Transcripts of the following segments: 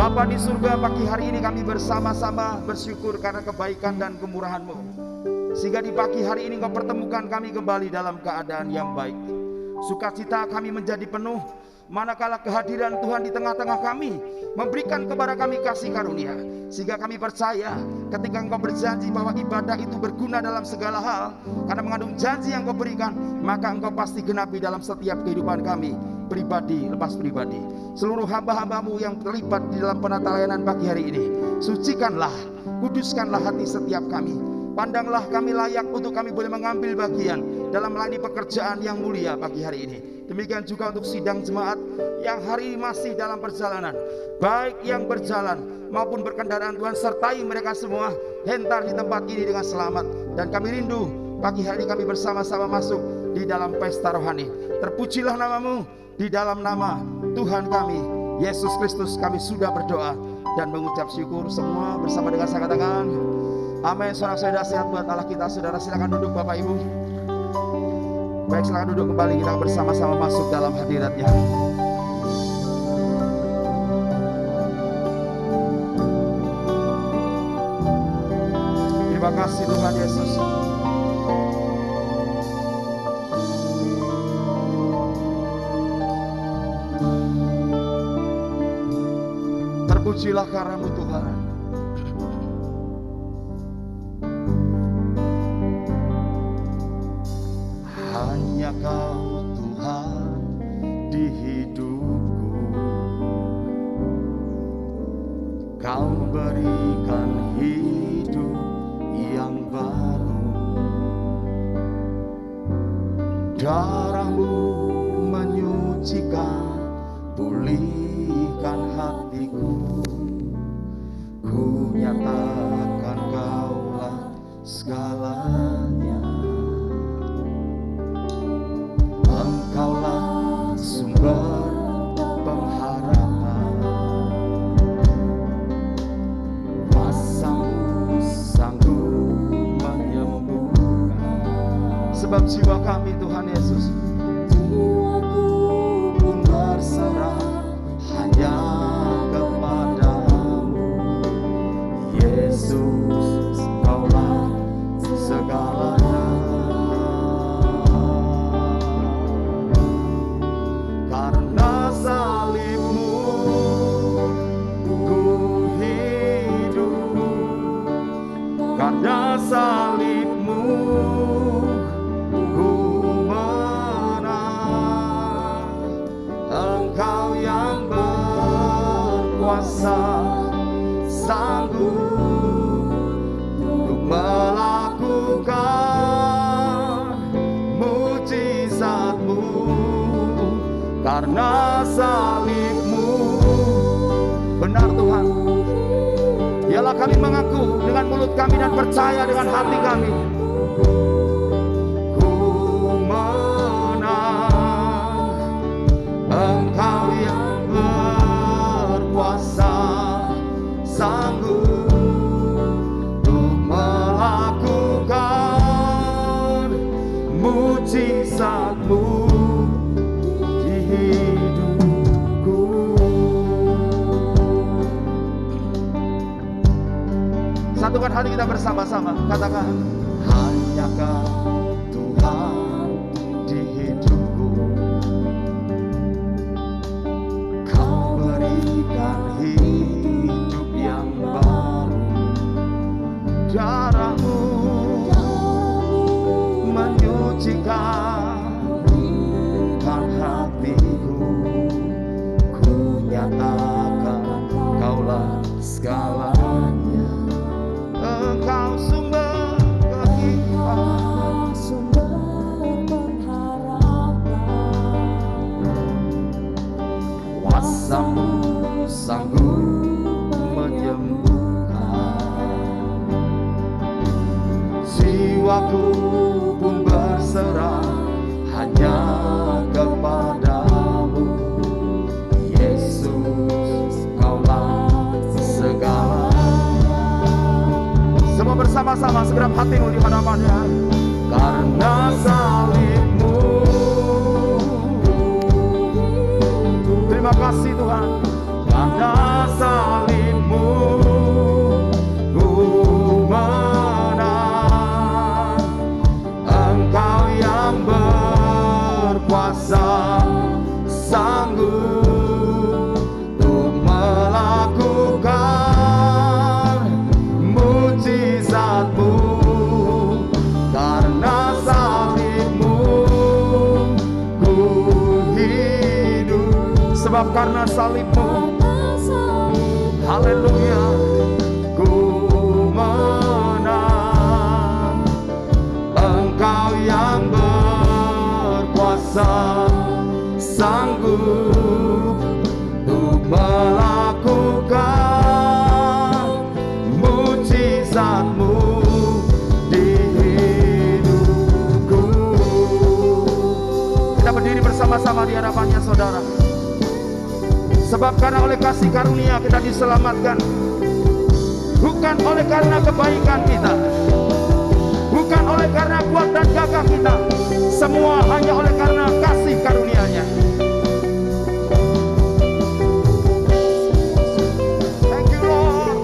Bapa di surga, pagi hari ini kami bersama-sama bersyukur karena kebaikan dan kemurahan-Mu, sehingga di pagi hari ini Engkau pertemukan kami kembali dalam keadaan yang baik. Sukacita kami menjadi penuh manakala kehadiran Tuhan di tengah-tengah kami memberikan kepada kami kasih karunia, sehingga kami percaya ketika Engkau berjanji bahwa ibadah itu berguna dalam segala hal, karena mengandung janji yang Engkau berikan, maka Engkau pasti genapi dalam setiap kehidupan kami, pribadi lepas pribadi. Seluruh hamba-hamba-Mu yang terlibat di dalam penata layanan pagi hari ini, sucikanlah, kuduskanlah hati setiap kami. Pandanglah kami layak untuk kami boleh mengambil bagian dalam melayani pekerjaan yang mulia pagi hari ini. Demikian juga untuk sidang jemaat yang hari ini masih dalam perjalanan, baik yang berjalan maupun berkendaraan. Tuhan sertai mereka semua, hentar di tempat ini dengan selamat. Dan kami rindu pagi hari ini kami bersama-sama masuk di dalam pesta rohani. Terpujilah nama-Mu. Di dalam nama Tuhan kami Yesus Kristus kami sudah berdoa dan mengucap syukur. Semua bersama dengan saya katakan amin. Saudara-saudara, sehat buat Allah kita. Saudara silakan duduk Bapak Ibu. Baik, silakan duduk kembali. Kita bersama-sama masuk dalam hadirat-Nya. Terima kasih Tuhan Yesus. Terpujilah karena-Mu Tuhan. Hanya Kau Tuhan di hidupku, Kau berikan hidup yang baru. Darah-Mu menyucikan, pulihkan hatiku. Ku nyatakan Kaulah segalanya. Engkaulah sumber pengharapan. Kuasa-Mu sanggup menyembuhkan. Sebab jiwa kami Tuhan Yesus, jiwaku pun berserah hanya kepada-Mu. Yesus, Kaulah segalanya. Karena salib-Mu ku hidup, karena salib-Mu ku menang. Engkau yang berkuasa, sanggup untuk melakukan mujizat-Mu. Karena salib-Mu, benar Tuhan. Ialah kami mengaku dengan mulut kami dan percaya dengan hati kami, ku menang. Engkau yang berkuasa, sanggup untuk melakukan mujizat-Mu di hidupku. Satukan hati kita bersama-sama, katakan hanya Kau Tuhan di hidupku. Kau berikan hidup yang baru. Darah-Mu menyucikan hatiku. Ku nyatakan Kaulah segalanya. Engkau sumber kehidupan, sumber pengharapan. Kuasa-Mu sanggup menyembuhkan. Jiwaku pun berserah hanya kepada-Mu. Yesus, Kaulah segalanya. Semua bersama-sama segenap hatimu di hadapan-Nya. Karena salib-Mu, terima kasih Tuhan. Karena salib salib-Mu. Haleluya. Ku menang, Engkau yang berkuasa, sanggup untuk melakukan mujizat-Mu di hidupku. Kita berdiri bersama-sama di hadapannya, saudara. Sebab karena oleh kasih karunia kita diselamatkan, bukan oleh karena kebaikan kita, bukan oleh karena kuat dan gagah kita, semua hanya oleh karena kasih karunia-Nya. Thank you, Lord.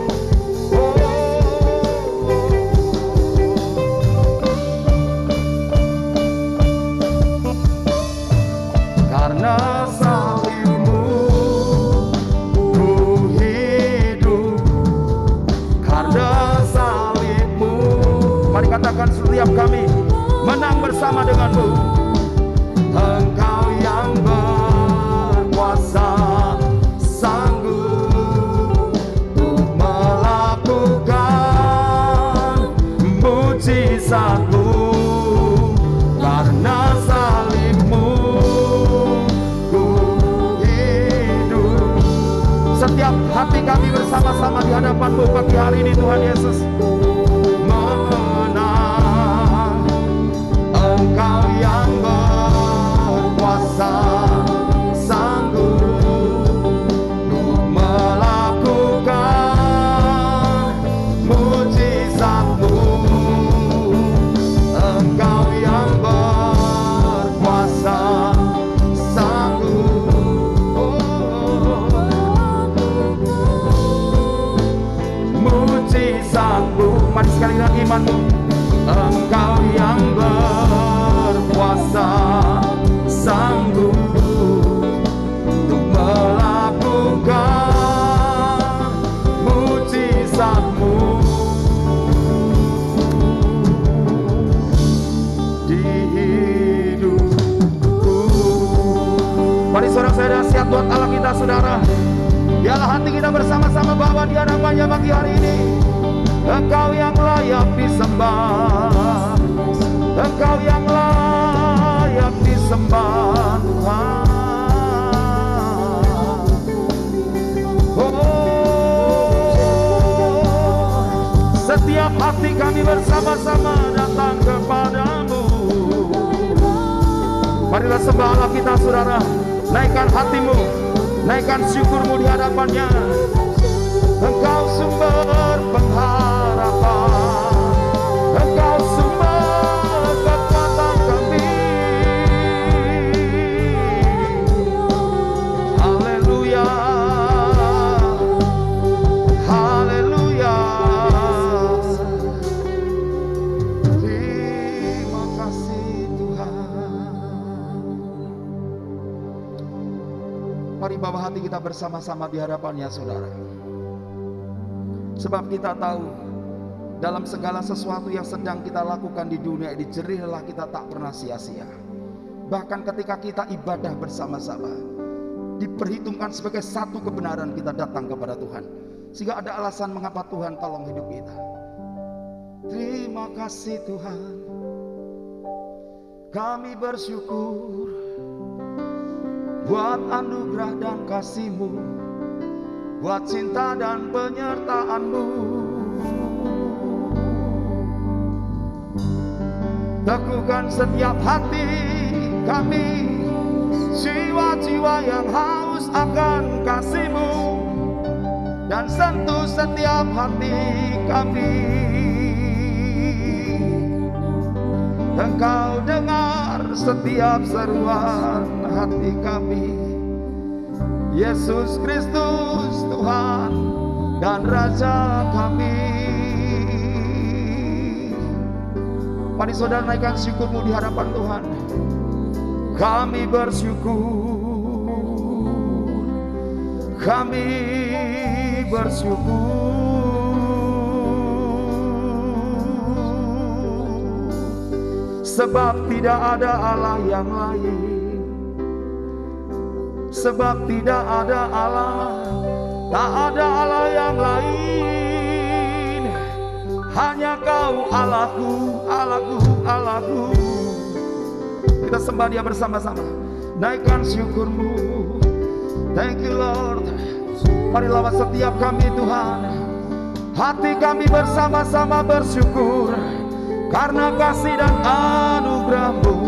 Karena salib-Mu ku hidup, karena salib-Mu. Mari katakan setiap kami menang bersama dengan-Mu. Engkau yang berkuasa, sanggup untuk melakukan mujizat-Mu. Karena salib-Mu ku hidup. Setiap hati kami bersama-sama di hadapan-Mu pagi hari ini, Tuhan Yesus. Engkau yang berkuasa, sanggup untuk melakukan mujizat-Mu. Engkau yang berkuasa, sanggup mujizat-Mu. Mari sekali lagi iman-Mu. Engkau yang berkuasa, sanggup untuk melakukan mujizat-Mu di hidupku. Mari saudara-saudara, siap buat Allah kita, saudara. Biarlah hati kita bersama-sama bawa di hadapan-Nya pagi hari ini. Engkau yang layak disembah, Engkau yang layak disembah, Tuhan. Setiap hati kami bersama-sama datang kepadamu. Marilah sembah Allah kita, saudara. Naikkan hatimu, naikkan syukurmu di hadapannya. Engkau sumber pengharapan, Engkau sumber kekuatan kami. Haleluya, haleluya. Terima kasih Tuhan. Mari bawa hati kita bersama-sama di hadapannya, saudara. Sebab kita tahu dalam segala sesuatu yang sedang kita lakukan di dunia ini, jerih lelah kita tak pernah sia-sia. Bahkan ketika kita ibadah bersama-sama, diperhitungkan sebagai satu kebenaran kita datang kepada Tuhan. Sehingga ada alasan mengapa Tuhan tolong hidup kita. Terima kasih Tuhan. Kami bersyukur buat anugerah dan kasih-Mu, buat cinta dan penyertaan-Mu. Teguhkan setiap hati kami, jiwa-jiwa yang haus akan kasih-Mu, dan sentuh setiap hati kami. Engkau dengar setiap seruan hati kami. Yesus Kristus Tuhan dan Raja kami. Mari saudara naikkan syukurmu di hadapan Tuhan. Kami bersyukur, kami bersyukur, sebab tidak ada Allah yang lain sebab tidak ada Allah, tak ada Allah yang lain. Hanya Kau Allahku, Allahku, Allahku. Kita sembah Dia bersama-sama, naikkan syukur-Mu. Thank you Lord. Mari lawat setiap kami Tuhan. Hati kami bersama-sama bersyukur karena kasih dan anugerah-Mu.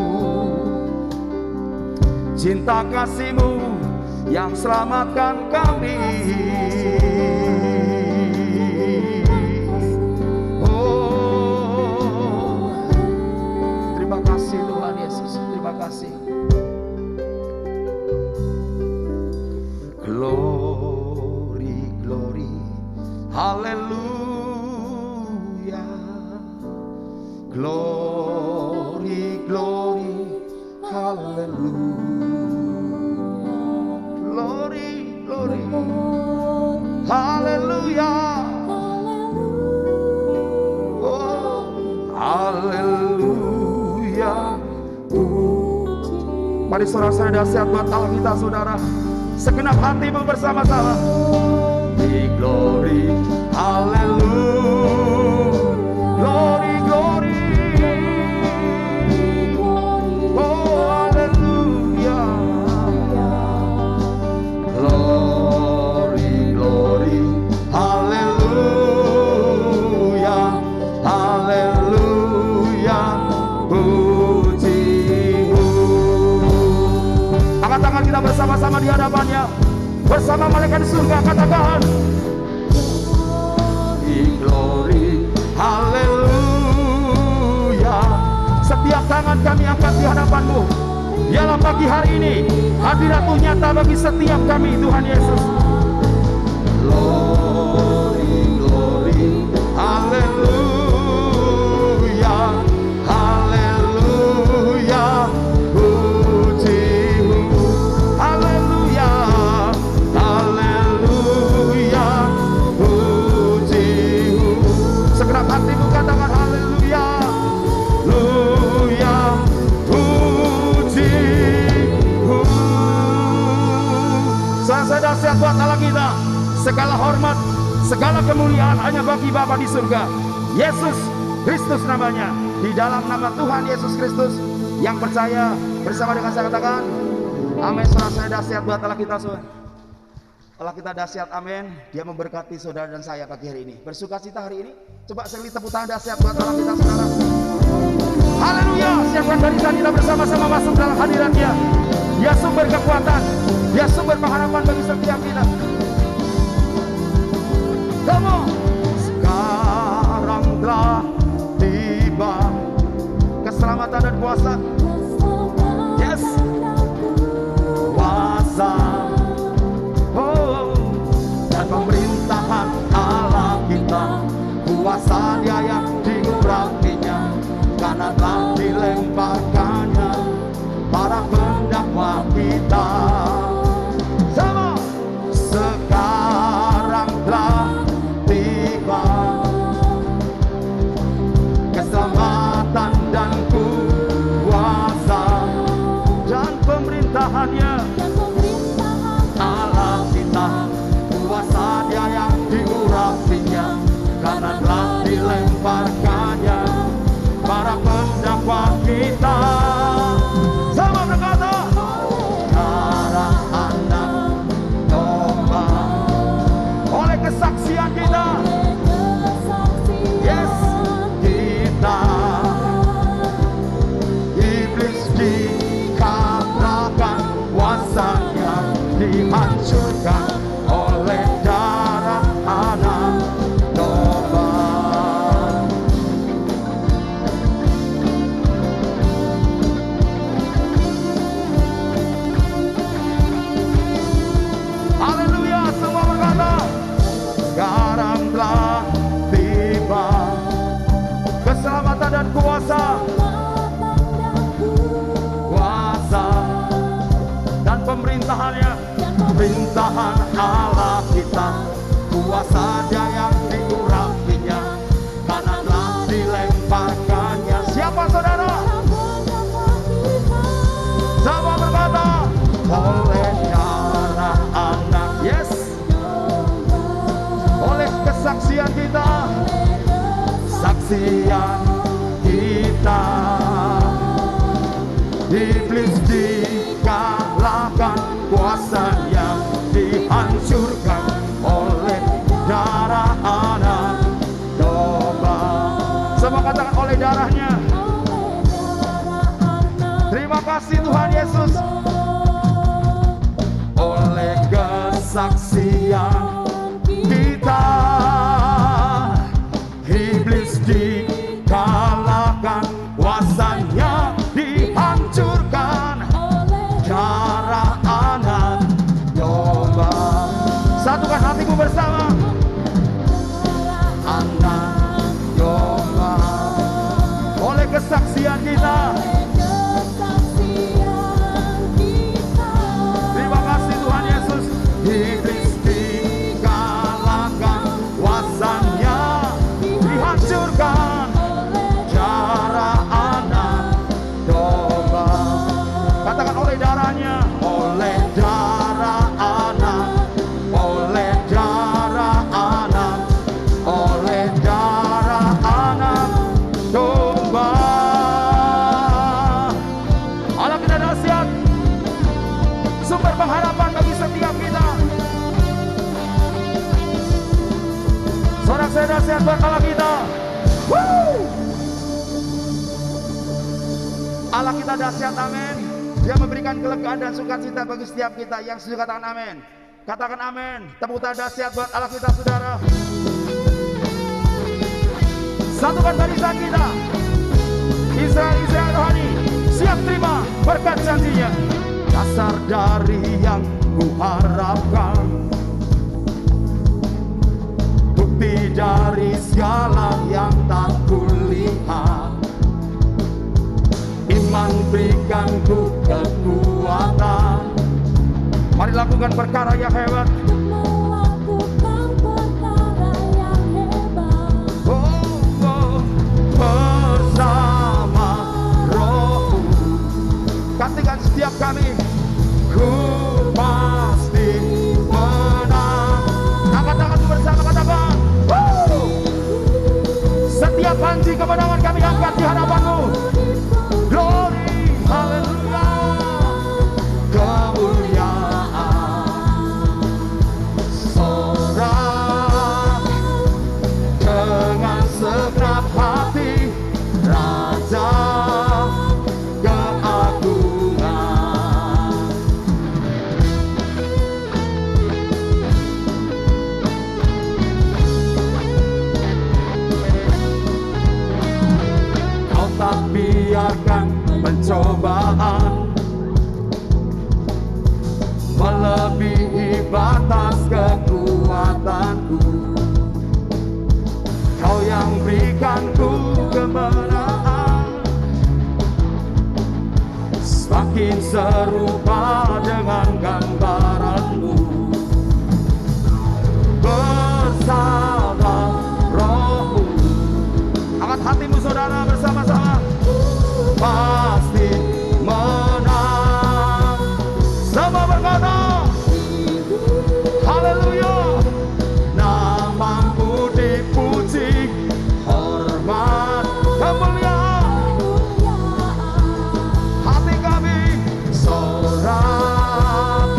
Cinta kasih-Mu yang selamatkan kami. Oh, terima kasih Tuhan Yesus, terima kasih. Glory, glory, haleluya. Glory, glory, haleluya. Glory, glory, haleluya. Oh, haleluya. Mari saudara-saudara dahsyat buat Allah kita saudara. Segenap hatimu bersama-sama. Glory, hallelujah, glory, glory, oh hallelujah, glory, glory, hallelujah, hallelujah, puji-Mu. Angkat tangan kita bersama-sama di hadapannya. Bersama malaikat di surga katakan glory, haleluya. Setiap tangan kami angkat di hadapan-Mu. Biarlah pagi hari ini hadirat-Mu nyata bagi setiap kami Tuhan Yesus. Glory, glory, haleluya, haleluya, puji-Mu, haleluya. Segenap hatimu katakan haleluya, haleluya, puji-Mu. Saya dahsyat buat Allah kita. Segala hormat, segala kemuliaan hanya bagi Bapa di surga. Yesus Kristus namanya. Di dalam nama Tuhan Yesus Kristus yang percaya bersama dengan saya katakan amin. Saya dahsyat buat Allah kita saudara. Allah kita dahsyat, amin. Dia memberkati saudara dan saya pagi hari ini. Bersukacita hari ini. Coba sekali tepuk tangan dahsyat buat Allah kita saudara. Haleluya. Siapkan barisan kita bersama-sama masuk dalam hadirat-Nya. Dia sumber kekuatan, Dia sumber pengharapan bagi setiap kita. Kamu sekarang telah tiba keselamatan dan kuasa. Yes, kuasa dan pemerintahan Allah kita, kuasa Dia yang diurapinya, karena telah dilemparkannya para pendakwa kita. Sama sekarang telah tiba keselamatan dan kuasa dan pemerintahannya Allah kita, kuasa Dia yang diurapinya, karena telah dilemparkannya para pendakwa kita. Sama berkata, darah anak domba, oleh kesaksian kita, yes, kita iblis dikalahkan, kuasanya dihancurkan oleh darah anak domba. Haleluya, semua berkata, sekarang telah tiba keselamatan dan kuasa, kuasa dan pemerintahannya, pemerintahan Allah kita, kuasa Dia yang diurapinya, karena telah dilemparkannya. Siapa saudara? Sama berkata, oleh darah kesaksian kita, saksian kita. Iblis dikalahkan, kuasanya dihancurkan oleh darah anak domba. Semua katakan oleh darahnya. Terima kasih Tuhan Yesus. Oleh kesaksian kita, iblis dikalahkan, kuasanya dihancurkan darah anak domba. Satukan hatimu bersama. Anak domba. Oleh kesaksian kita, terima kasih Tuhan Yesus. Iblis dikalahkan, kuasanya dihancurkan darah anak domba. Katakan oleh darahnya, oleh darah anak, oleh darah anak, oleh darah anak domba. Allah kita dahsyat, sumber pengharapan bagi setiap kita. Sorak saya dahsyat buat Allah kita. Allah kita dahsyat, amin. Dia memberikan kelegaan dan sukacita bagi setiap kita. Yang setuju katakan amin. Katakan amin. Tepuk tangan dahsyat buat Allah kita, saudara. Satukan barisan kita. Israel rohani, siap terima berkat janjinya. Dasar dari yang kuharapkan, bukti dari segala yang tak kulihat. Iman berikanku kekuatan. Mari lakukan perkara yang hebat. Bersama Roh, katakan setiap kami, ku pasti menang. Angkat tanganmu bersama, katakan, setiap janji kemenangan kami angkat di hadapanmu. Glory, haleluya, kemuliaan, sorak dengan segenap hati, Raja keagungan. Kau tak biarkan pencobaan melebihi batas kekuatanku. Kau yang berikanku kemenangan, semakin serupa dengan gambaranmu. Bersama Rohmu, angkat hatimu saudara, bersama-sama pasti menang. Sama berkata, haleluya, namamu dipuji, hormat, kemuliaan. Hati kami sorak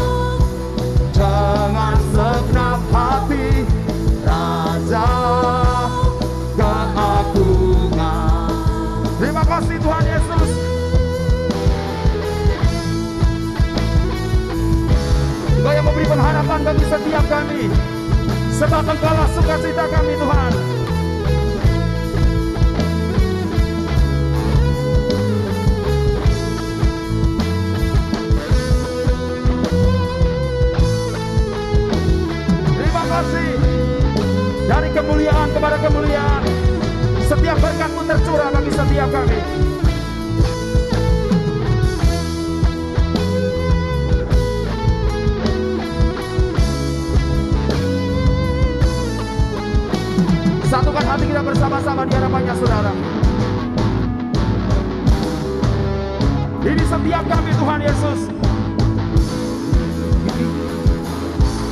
dengan segenap hati, Raja keagungan. Terima kasih Tuhan Yesus. Engkau yang memberi pengharapan bagi setiap kami, sebab Engkaulah sukacita kami, Tuhan. Terima kasih. Dari kemuliaan kepada kemuliaan, setiap berkat-Mu tercurah bagi setiap kami. Satukan hati kita bersama-sama di hadapannya, saudara. Ini setiap kami, Tuhan Yesus.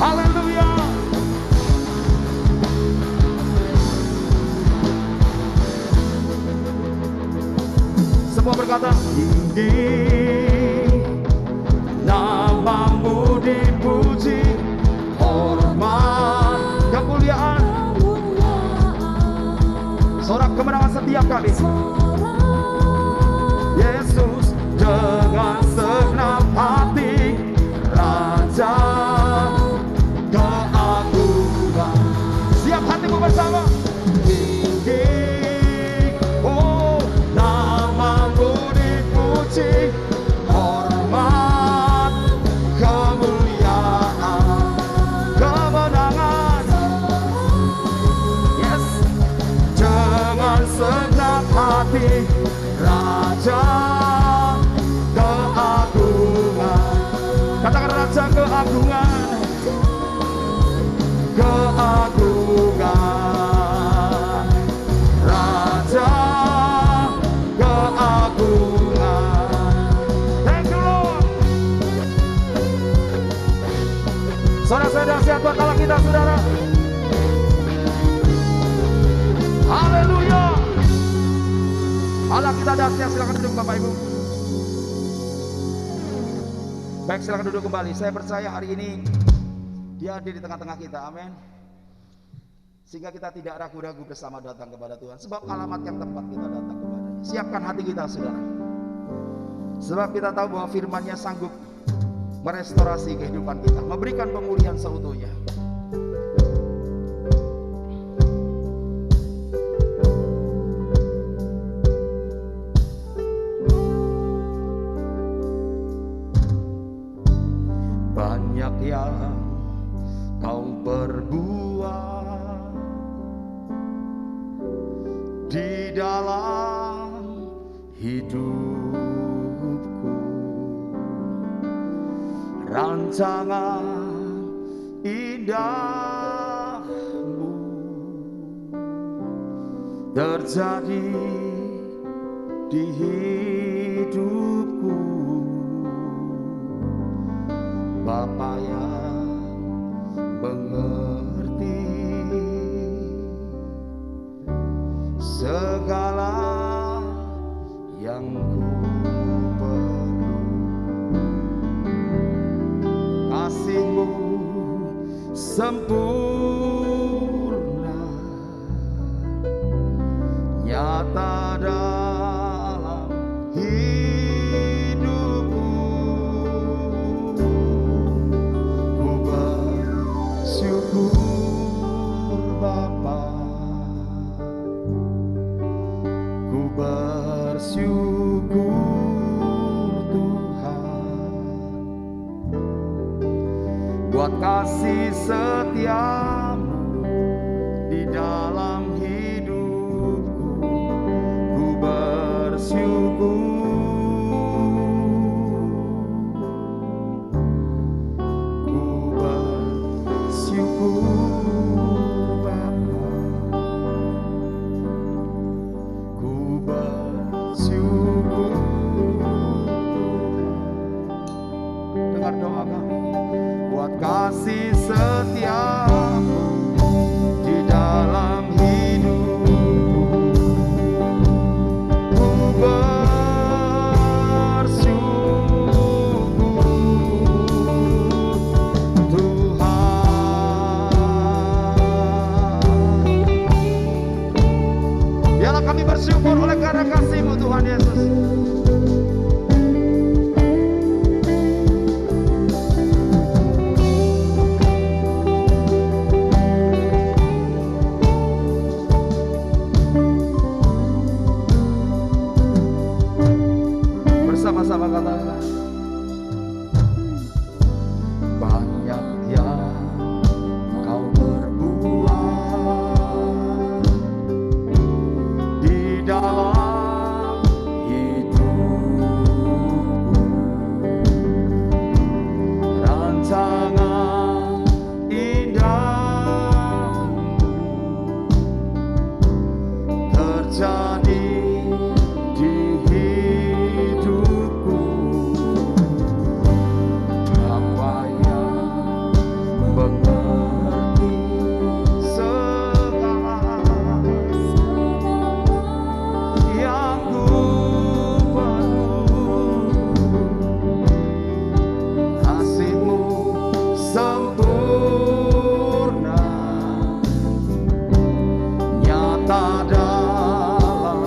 Haleluya. namamu dipuji, hormat, kemuliaan, sorak kemenangan setiap kami. Yesus dengan segenap hati, Raja keagungan. Siap hatimu bersama. Oh, namamu dipuji, hormat, kemuliaan, kemenangan. Yes, dengan segenap hati, Raja keagungan. Katakan Raja keagungan, keagungan, Raja keagungan. Thank you Lord. Saudara-saudara, siap buat Allah kita, saudara. Haleluya. Allah kita dahsyat. Silakan duduk Bapak Ibu. Baik, silakan duduk kembali. Saya percaya hari ini Dia hadir di tengah-tengah kita, amin. Sehingga kita tidak ragu-ragu bersama datang kepada Tuhan. Sebab alamat yang tepat kita datang kepadanya. Siapkan hati kita, saudara. Sebab kita tahu bahwa firman-Nya sanggup merestorasi kehidupan kita, memberikan pemulihan seutuhnya. Banyak yang kau perbuat di dalam hidupku, rancangan indahmu terjadi di hidupku. Bapa yang mengerti segala yang ku perlu, kasih-Mu sempurna, nyata dalam hidupku. Ku bersyukur Bapa, ku bersyukur Tuhan, buat kasih setiamu di dalam hidupku. Ku bersyukur, ku bersyukur Bapa, ku bersyukur Tuhan. Dengar doa kami, buat kasih setia nyata dalam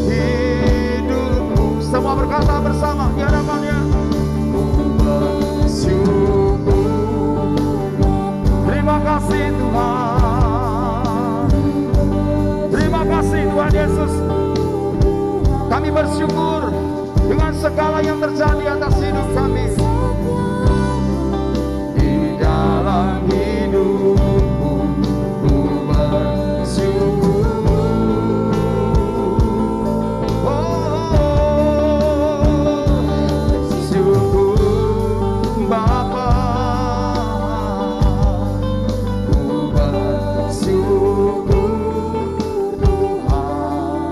hidupku. Semua berkata bersama di hadapannya. Ku bersyukur. Terima kasih Tuhan. Terima kasih Tuhan Yesus. Kami bersyukur dengan segala yang terjadi atas hidup kami. Di dalam hidupku ku bersyukur. Syukur Bapa. Ku bersyukur Tuhan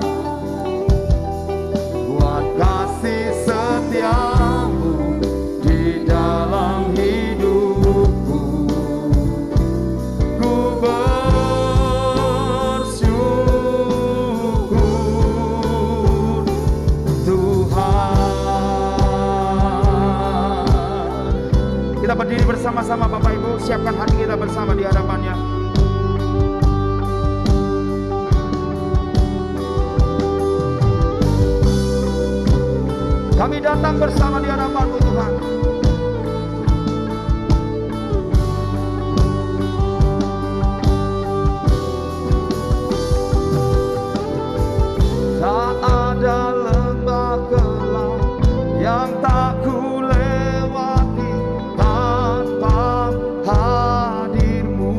buat kasih setiamu di dalam hidupku. Ku bersyukur Tuhan. Kita berdiri bersama-sama Bapak Ibu, siapkan hati kita bersama di hadapannya. Kami datang bersama di hadapan-Mu Tuhan. Tak ada lembah gelap yang tak ku lewati tanpa hadir-Mu.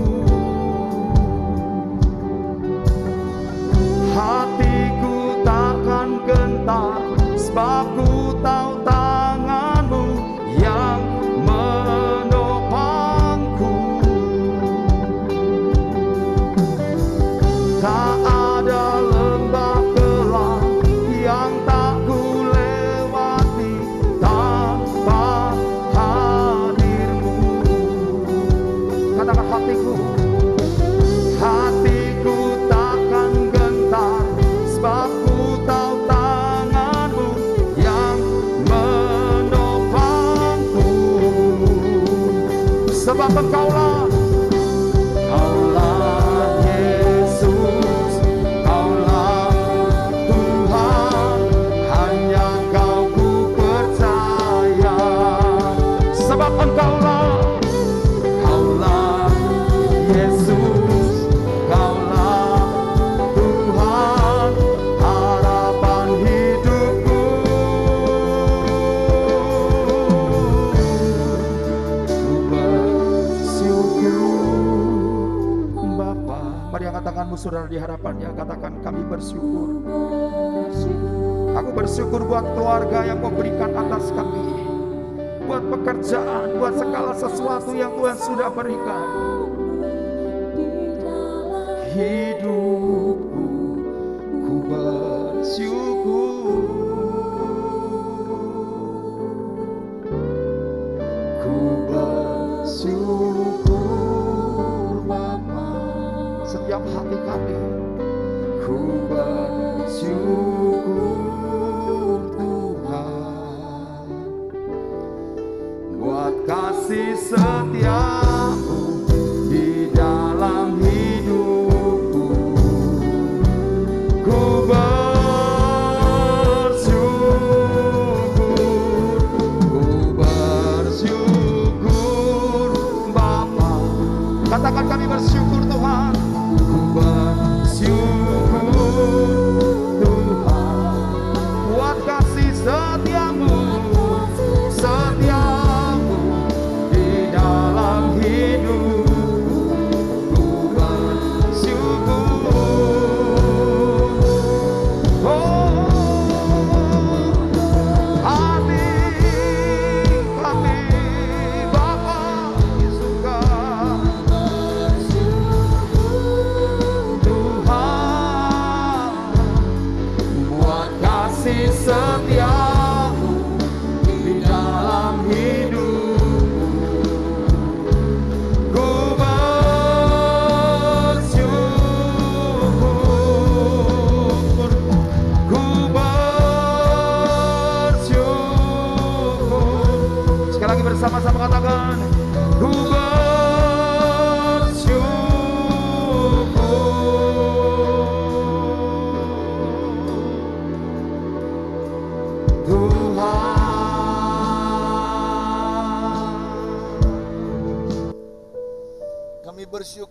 Hatiku takkan gentar sebab ku tahu tangan-Mu yang menopangku. Tak ada lembah gelap yang tak ku lewati tanpa hadir-Mu. Katakan hatiku. Hatiku takkan gentar sebab ku tahu tangan-Mu yang menopangku. Sebab Engkaulah, Kaulah Yesus, Kaulah Tuhan, hanya Kau ku percaya. Sebab Engkaulah, Kaulah Yesus, Kaulah Tuhan, harapan hidupku. Ku bersyukur Bapa. Mari katakanmu saudara di hadapannya, katakan kami bersyukur. Aku bersyukur buat keluarga yang Kau berikan atas kami, buat pekerjaan, buat segala sesuatu yang Tuhan sudah berikan. Hidupku ku bersyukur. Ku bersyukur Bapa. Setiap hati kami ku bersyukur Tuhan buat kasih setiamu di dalam hidupku. Ku bersyukur Bapa. Katakan kami bersyukur Tuhan. Ku bersyukur Tuhan buat kasih setiamu di dalam hidup.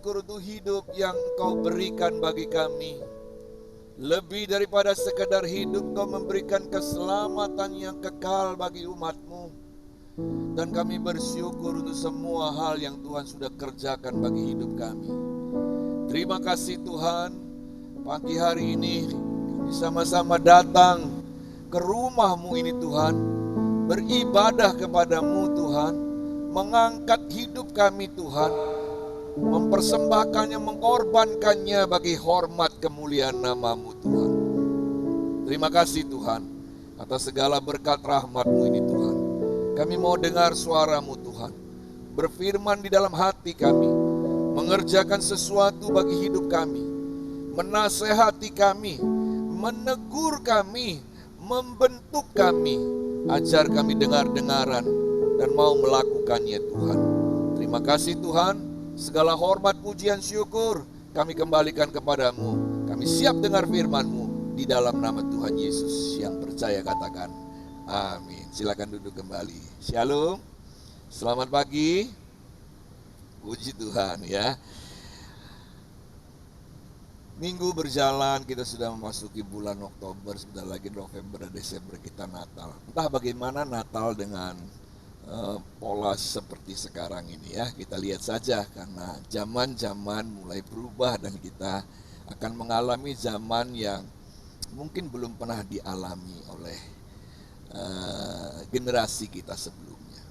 bersyukur untuk hidup yang Engkau berikan bagi kami. Lebih daripada sekedar hidup, Engkau memberikan keselamatan yang kekal bagi umat-Mu. Dan kami bersyukur untuk semua hal yang Tuhan sudah kerjakan bagi hidup kami. Terima kasih Tuhan, pagi hari ini kami sama-sama datang ke rumah-Mu ini Tuhan, beribadah kepada-Mu Tuhan, mengangkat hidup kami Tuhan, mempersembahkannya, mengorbankannya bagi hormat kemuliaan nama-Mu Tuhan. Terima kasih Tuhan atas segala berkat rahmat-Mu ini Tuhan. Kami mau dengar suara-Mu Tuhan, berfirman di dalam hati kami, mengerjakan sesuatu bagi hidup kami, menasehati kami, menegur kami, membentuk kami, ajar kami dengar-dengaran dan mau melakukannya Tuhan. Terima kasih Tuhan, segala hormat, pujian, syukur kami kembalikan kepada-Mu. Kami siap dengar firman-Mu di dalam nama Tuhan Yesus. Yang percaya katakan amin. Silakan duduk kembali. Shalom. Selamat pagi. Puji Tuhan ya. Minggu berjalan, kita sudah memasuki bulan Oktober, sebentar lagi November dan Desember kita Natal. Entah bagaimana Natal dengan pola seperti sekarang ini ya. Kita lihat saja karena zaman-zaman mulai berubah dan kita akan mengalami zaman yang mungkin belum pernah dialami oleh generasi kita sebelumnya.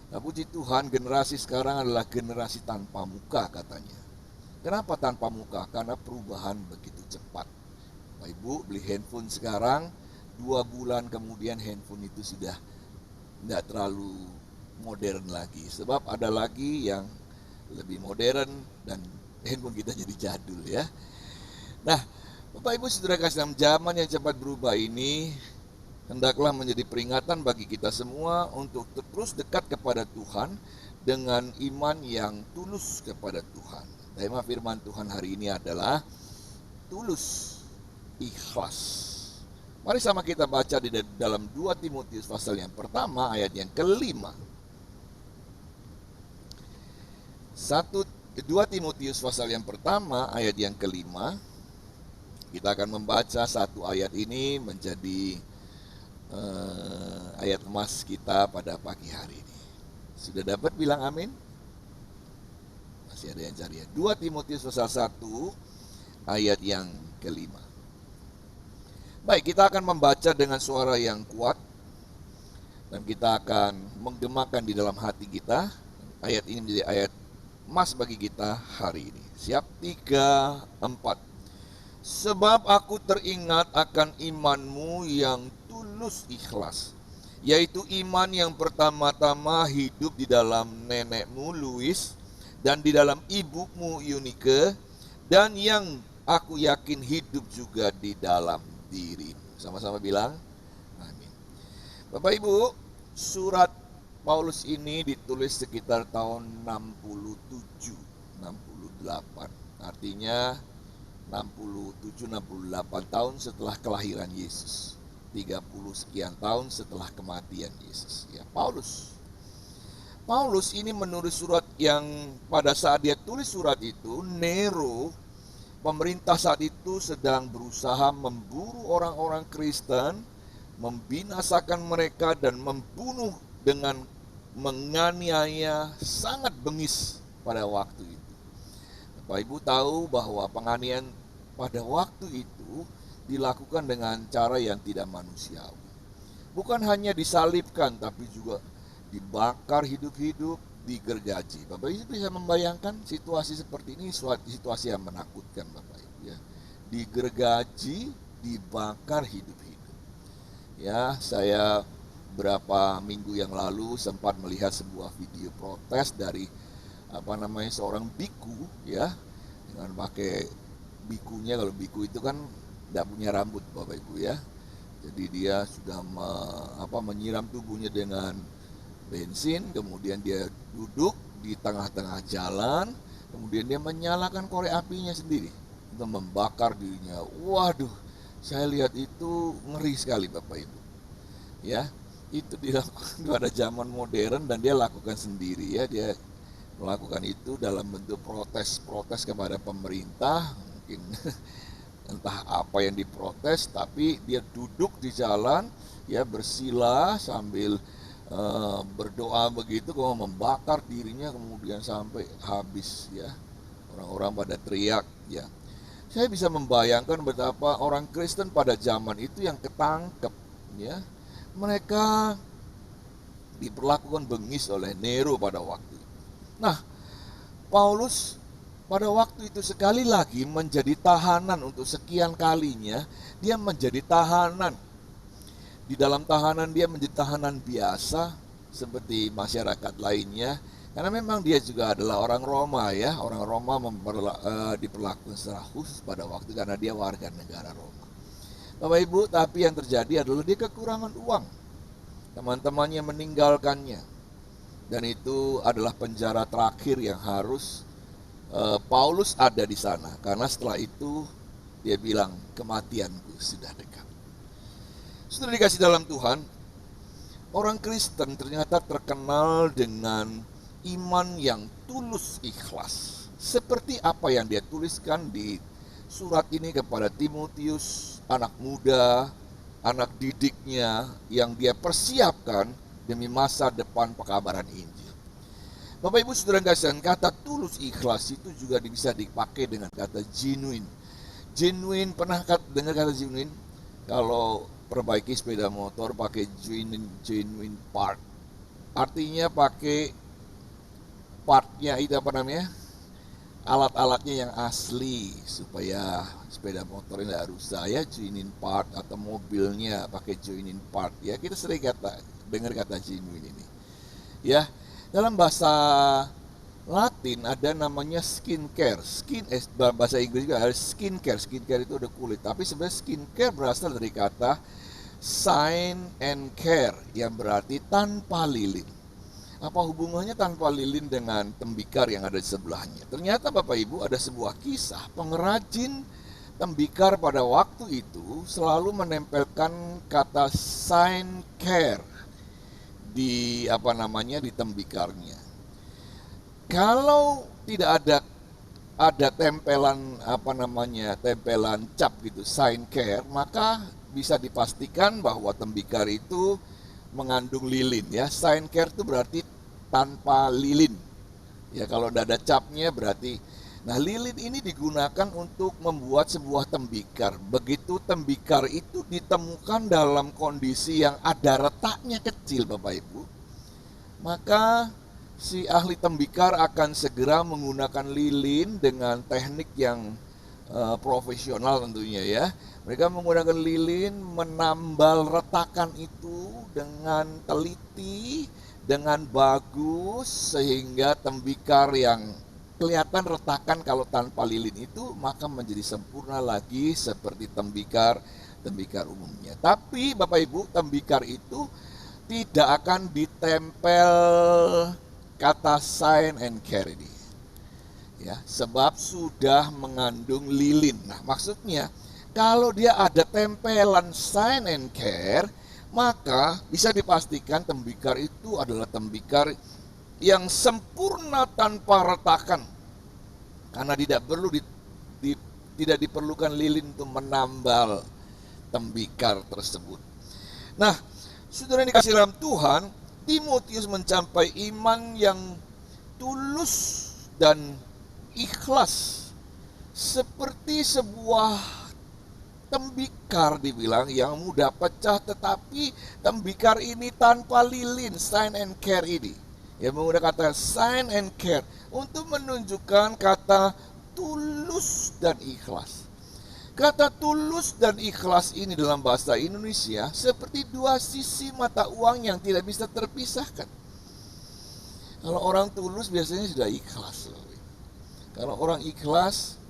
Nah, puji Tuhan, generasi sekarang adalah generasi tanpa muka katanya. Kenapa tanpa muka? Karena perubahan begitu cepat. Bapak Ibu beli handphone sekarang, 2 bulan kemudian handphone itu sudah tidak terlalu modern lagi. Sebab ada lagi yang lebih modern dan handphone kita jadi jadul ya. Nah, Bapak Ibu saudara kasih, dalam zaman yang cepat berubah ini, hendaklah menjadi peringatan bagi kita semua untuk terus dekat kepada Tuhan dengan iman yang tulus kepada Tuhan. Tema firman Tuhan hari ini adalah tulus, ikhlas. Mari sama kita baca di dalam 2 Timotius pasal yang pertama ayat yang kelima. 2 Timotius pasal yang pertama ayat yang kelima. Kita akan membaca satu ayat ini menjadi ayat emas kita pada pagi hari ini. Sudah dapat bilang amin? Masih ada yang cari ya. 2 Timotius pasal 1 ayat yang kelima. Baik, kita akan membaca dengan suara yang kuat dan kita akan menggemakan di dalam hati kita. Ayat ini menjadi ayat emas bagi kita hari ini. Siap? 3, 4. Sebab aku teringat akan imanmu yang tulus ikhlas, yaitu iman yang pertama-tama hidup di dalam nenekmu Louis dan di dalam ibumu Eunike, dan yang aku yakin hidup juga di dalam dirimu. Sama-sama bilang amin. Bapak Ibu, surat Paulus ini ditulis sekitar tahun 67, 68. Artinya 67-68 tahun setelah kelahiran Yesus. 30 sekian tahun setelah kematian Yesus. Ya, Paulus ini menulis surat yang pada saat dia tulis surat itu, Nero, pemerintah saat itu sedang berusaha memburu orang-orang Kristen, membinasakan mereka dan membunuh dengan menganiaya sangat bengis pada waktu itu. Bapak Ibu tahu bahwa penganiayaan pada waktu itu dilakukan dengan cara yang tidak manusiawi. Bukan hanya disalibkan, tapi juga dibakar hidup-hidup, digergaji. Bapak Ibu bisa membayangkan situasi seperti ini, suatu situasi yang menakutkan Bapak Ibu ya. Digergaji, dibakar hidup-hidup. Ya, saya berapa minggu yang lalu sempat melihat sebuah video protes dari seorang biku ya, dengan pakai bikunya. Kalau biku itu kan tidak punya rambut Bapak Ibu ya, jadi dia sudah menyiram tubuhnya dengan bensin, kemudian dia duduk di tengah-tengah jalan, kemudian dia menyalakan korek apinya sendiri untuk membakar dirinya. Waduh, saya lihat itu ngeri sekali Bapak Ibu ya. Itu dilakukan pada zaman modern dan dia lakukan sendiri ya. Dia melakukan itu dalam bentuk protes kepada pemerintah, mungkin entah apa yang diprotes, tapi dia duduk di jalan, ya bersila sambil berdoa begitu, kalau membakar dirinya kemudian sampai habis, ya. Orang-orang pada teriak, ya. Saya bisa membayangkan betapa orang Kristen pada zaman itu yang ketangkep, ya. Mereka diperlakukan bengis oleh Nero pada waktu itu. Nah, Paulus pada waktu itu sekali lagi menjadi tahanan untuk sekian kalinya. Dia menjadi tahanan. Di dalam tahanan dia menjadi tahanan biasa seperti masyarakat lainnya. Karena memang dia juga adalah orang Roma, ya. Orang Roma diperlakukan secara khusus pada waktu karena dia warga negara Roma. Bapak Ibu, tapi yang terjadi adalah dia kekurangan uang. Teman-temannya meninggalkannya. Dan itu adalah penjara terakhir yang harus Paulus ada di sana. Karena setelah itu dia bilang, kematianku sudah dekat. Sudah dikasih dalam Tuhan, orang Kristen ternyata terkenal dengan iman yang tulus ikhlas. Seperti apa yang dia tuliskan di surat ini kepada Timotius, anak muda, anak didiknya yang dia persiapkan demi masa depan pekabaran Injil. Bapak Ibu Saudara sekalian, kata tulus ikhlas itu juga bisa dipakai dengan kata genuine. Genuine, pernah dengar kata genuine? Kalau perbaiki sepeda motor pakai genuine part. Artinya pakai partnya itu apa namanya? Alat-alatnya yang asli supaya sepeda motor tidak rusak, ya, genuine part, atau mobilnya pakai genuine part, ya. Kita sering dengar kata genuine ini, ya. Dalam bahasa Latin ada namanya skincare. Bahasa Inggris juga ada skincare. Skincare itu ada kulit, tapi sebenarnya skincare berasal dari kata sign and care yang berarti tanpa lilin. Apa hubungannya tanpa lilin dengan tembikar yang ada di sebelahnya? Ternyata Bapak Ibu ada sebuah kisah pengrajin tembikar pada waktu itu selalu menempelkan kata sign care di di tembikarnya. Kalau tidak ada tempelan tempelan cap gitu, sign care, maka bisa dipastikan bahwa tembikar itu mengandung lilin, ya. Sign care itu berarti tanpa lilin. Ya, kalau tidak ada capnya berarti. Nah, lilin ini digunakan untuk membuat sebuah tembikar. Begitu tembikar itu ditemukan dalam kondisi yang ada retaknya kecil, Bapak Ibu, maka si ahli tembikar akan segera menggunakan lilin dengan teknik yang profesional tentunya, ya. Mereka menggunakan lilin menambal retakan itu dengan teliti, dengan bagus, sehingga tembikar yang kelihatan retakan kalau tanpa lilin itu maka menjadi sempurna lagi seperti tembikar umumnya. Tapi Bapak Ibu, tembikar itu tidak akan ditempel kata sign and care ini, ya, sebab sudah mengandung lilin. Nah, maksudnya kalau dia ada tempelan sign and care, maka bisa dipastikan tembikar itu adalah tembikar yang sempurna tanpa retakan, karena tidak diperlukan lilin untuk menambal tembikar tersebut. Nah, saudara yang dikasih dalam Tuhan, Timotius mencapai iman yang tulus dan ikhlas seperti sebuah tembikar, dibilang, yang mudah pecah, tetapi tembikar ini tanpa lilin, sign and care ini. Ya, menggunakan kata sign and care untuk menunjukkan kata tulus dan ikhlas. Kata tulus dan ikhlas ini dalam bahasa Indonesia seperti dua sisi mata uang yang tidak bisa terpisahkan. Kalau orang tulus biasanya sudah ikhlas. Kalau orang ikhlas,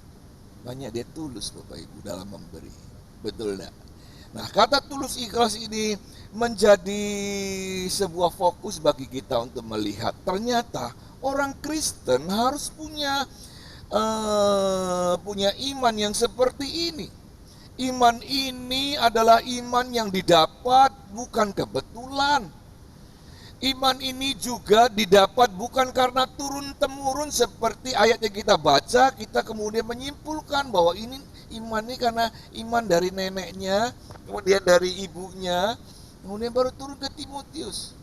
banyak dia tulus, Bapak Ibu, dalam memberi. Betul enggak? Nah, kata tulus ikhlas ini menjadi sebuah fokus bagi kita untuk melihat ternyata orang Kristen harus punya iman yang seperti ini. Iman ini adalah iman yang didapat bukan kebetulan. Iman ini juga didapat bukan karena turun-temurun seperti ayat yang kita baca, kita kemudian menyimpulkan bahwa ini iman ini karena iman dari neneknya, kemudian dari ibunya, kemudian baru turun ke Timotius.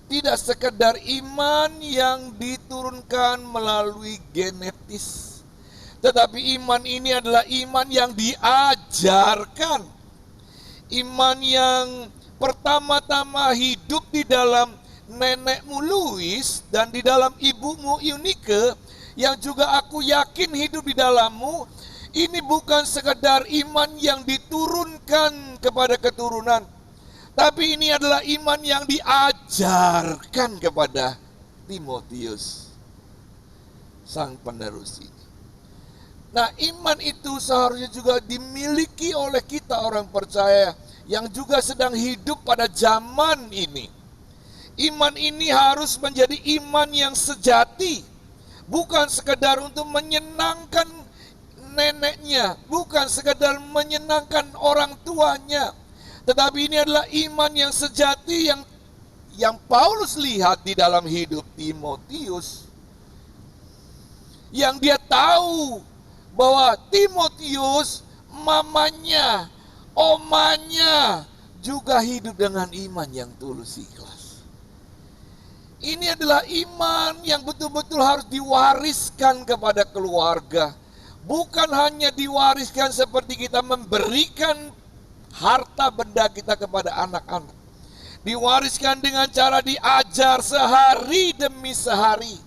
Tidak sekedar iman yang diturunkan melalui genetis, tetapi iman ini adalah iman yang diajarkan. Iman yang pertama-tama hidup di dalam nenekmu Louis dan di dalam ibumu Eunike, yang juga aku yakin hidup di dalammu, ini bukan sekedar iman yang diturunkan kepada keturunan, tapi ini adalah iman yang diajarkan kepada Timotius, sang penerus ini. Nah, iman itu seharusnya juga dimiliki oleh kita orang percaya yang juga sedang hidup pada zaman ini. Iman ini harus menjadi iman yang sejati, bukan sekedar untuk menyenangkan neneknya, bukan sekedar menyenangkan orang tuanya, tetapi ini adalah iman yang sejati yang Paulus lihat di dalam hidup Timotius, yang dia tahu bahwa Timotius, mamanya, omanya juga hidup dengan iman yang tulus ikhlas. Ini adalah iman yang betul-betul harus diwariskan kepada keluarga. Bukan hanya diwariskan seperti kita memberikan harta benda kita kepada anak-anak. Diwariskan dengan cara diajar sehari demi sehari.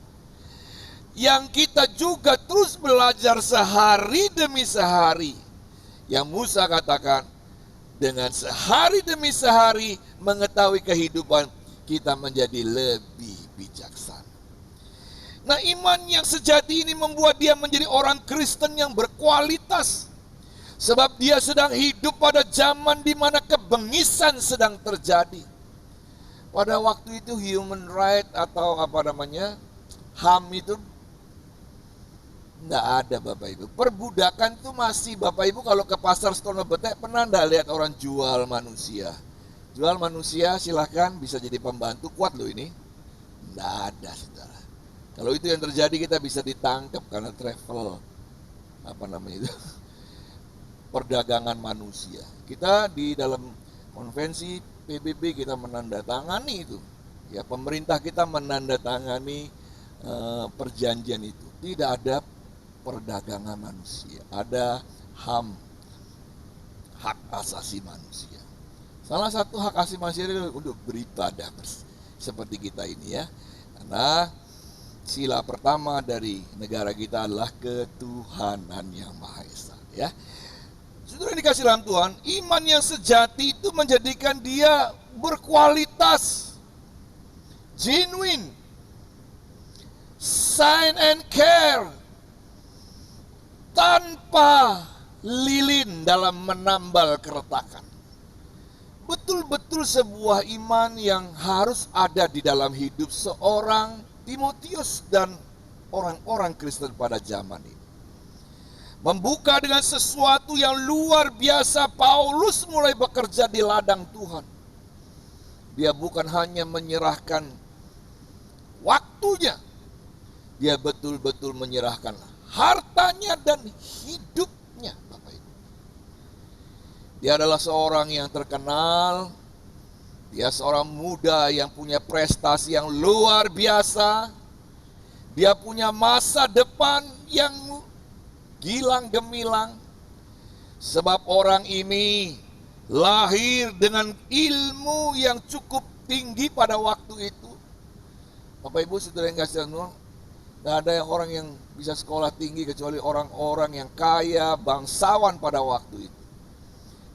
Yang kita juga terus belajar sehari demi sehari. Yang Musa katakan, dengan sehari demi sehari mengetahui kehidupan, kita menjadi lebih bijaksana. Nah, iman yang sejati ini membuat dia menjadi orang Kristen yang berkualitas. Sebab dia sedang hidup pada zaman di mana kebengisan sedang terjadi. Pada waktu itu human right atau HAM itu nggak ada Bapak Ibu. Perbudakan itu masih Bapak Ibu kalau ke pasar Stono Betek pernah nggak lihat orang jual manusia? Jual manusia silahkan, bisa jadi pembantu, kuat loh ini. Nggak ada saudara. Kalau itu yang terjadi kita bisa ditangkap karena travel itu perdagangan manusia. Kita di dalam konvensi PBB kita menandatangani itu. Ya, pemerintah kita menandatangani perjanjian itu. Tidak ada perdagangan manusia, ada HAM, hak asasi manusia. Salah satu hak asasi manusia itu untuk beribadah seperti kita ini ya. Karena sila pertama dari negara kita adalah ketuhanan yang Maha Esa ya. Saudara yang dikasih dalam Tuhan, iman yang sejati itu menjadikan dia berkualitas, genuine, sign and care, tanpa lilin dalam menambal keretakan. Betul-betul sebuah iman yang harus ada di dalam hidup seorang Timotius dan orang-orang Kristen pada zaman ini. Membuka dengan sesuatu yang luar biasa, Paulus mulai bekerja di ladang Tuhan. Dia bukan hanya menyerahkan waktunya, dia betul-betul menyerahkan hartanya dan hidupnya, Bapak Ibu. Dia adalah seorang yang terkenal, dia seorang muda yang punya prestasi yang luar biasa, dia punya masa depan yang gilang gemilang, sebab orang ini lahir dengan ilmu yang cukup tinggi pada waktu itu. Bapak Ibu saudara yang kasih Tuhan, tidak ada orang yang bisa sekolah tinggi kecuali orang-orang yang kaya, bangsawan pada waktu itu.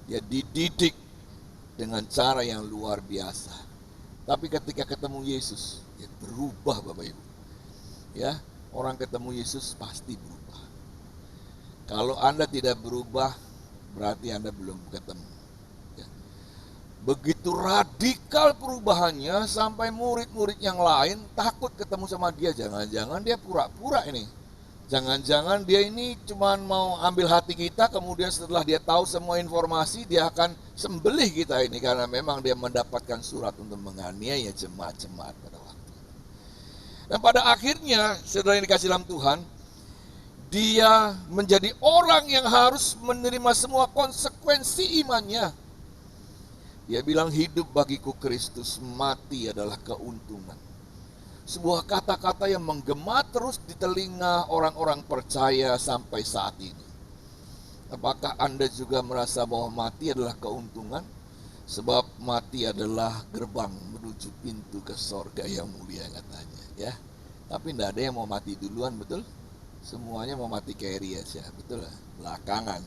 Dia dididik dengan cara yang luar biasa. Tapi ketika ketemu Yesus, dia berubah Bapak Ibu. Ya, orang ketemu Yesus pasti berubah. Kalau Anda tidak berubah, berarti Anda belum ketemu. Ya. Begitu radikal perubahannya sampai murid-murid yang lain takut ketemu sama dia. Jangan-jangan dia pura-pura ini. Jangan-jangan dia ini cuma mau ambil hati kita, kemudian setelah dia tahu semua informasi, dia akan sembelih kita ini karena memang dia mendapatkan surat untuk menganiaya jemaat-jemaat pada waktu itu. Dan pada akhirnya, saudara yang dikasih dalam Tuhan, dia menjadi orang yang harus menerima semua konsekuensi imannya. Dia bilang, hidup bagiku Kristus, mati adalah keuntungan. Sebuah kata-kata yang menggema terus di telinga orang-orang percaya sampai saat ini. Apakah Anda juga merasa bahwa mati adalah keuntungan? Sebab mati adalah gerbang menuju pintu ke sorga yang mulia katanya, ya. Tapi tidak ada yang mau mati duluan, betul? Semuanya mau mati carry aja, betul lah, belakangan.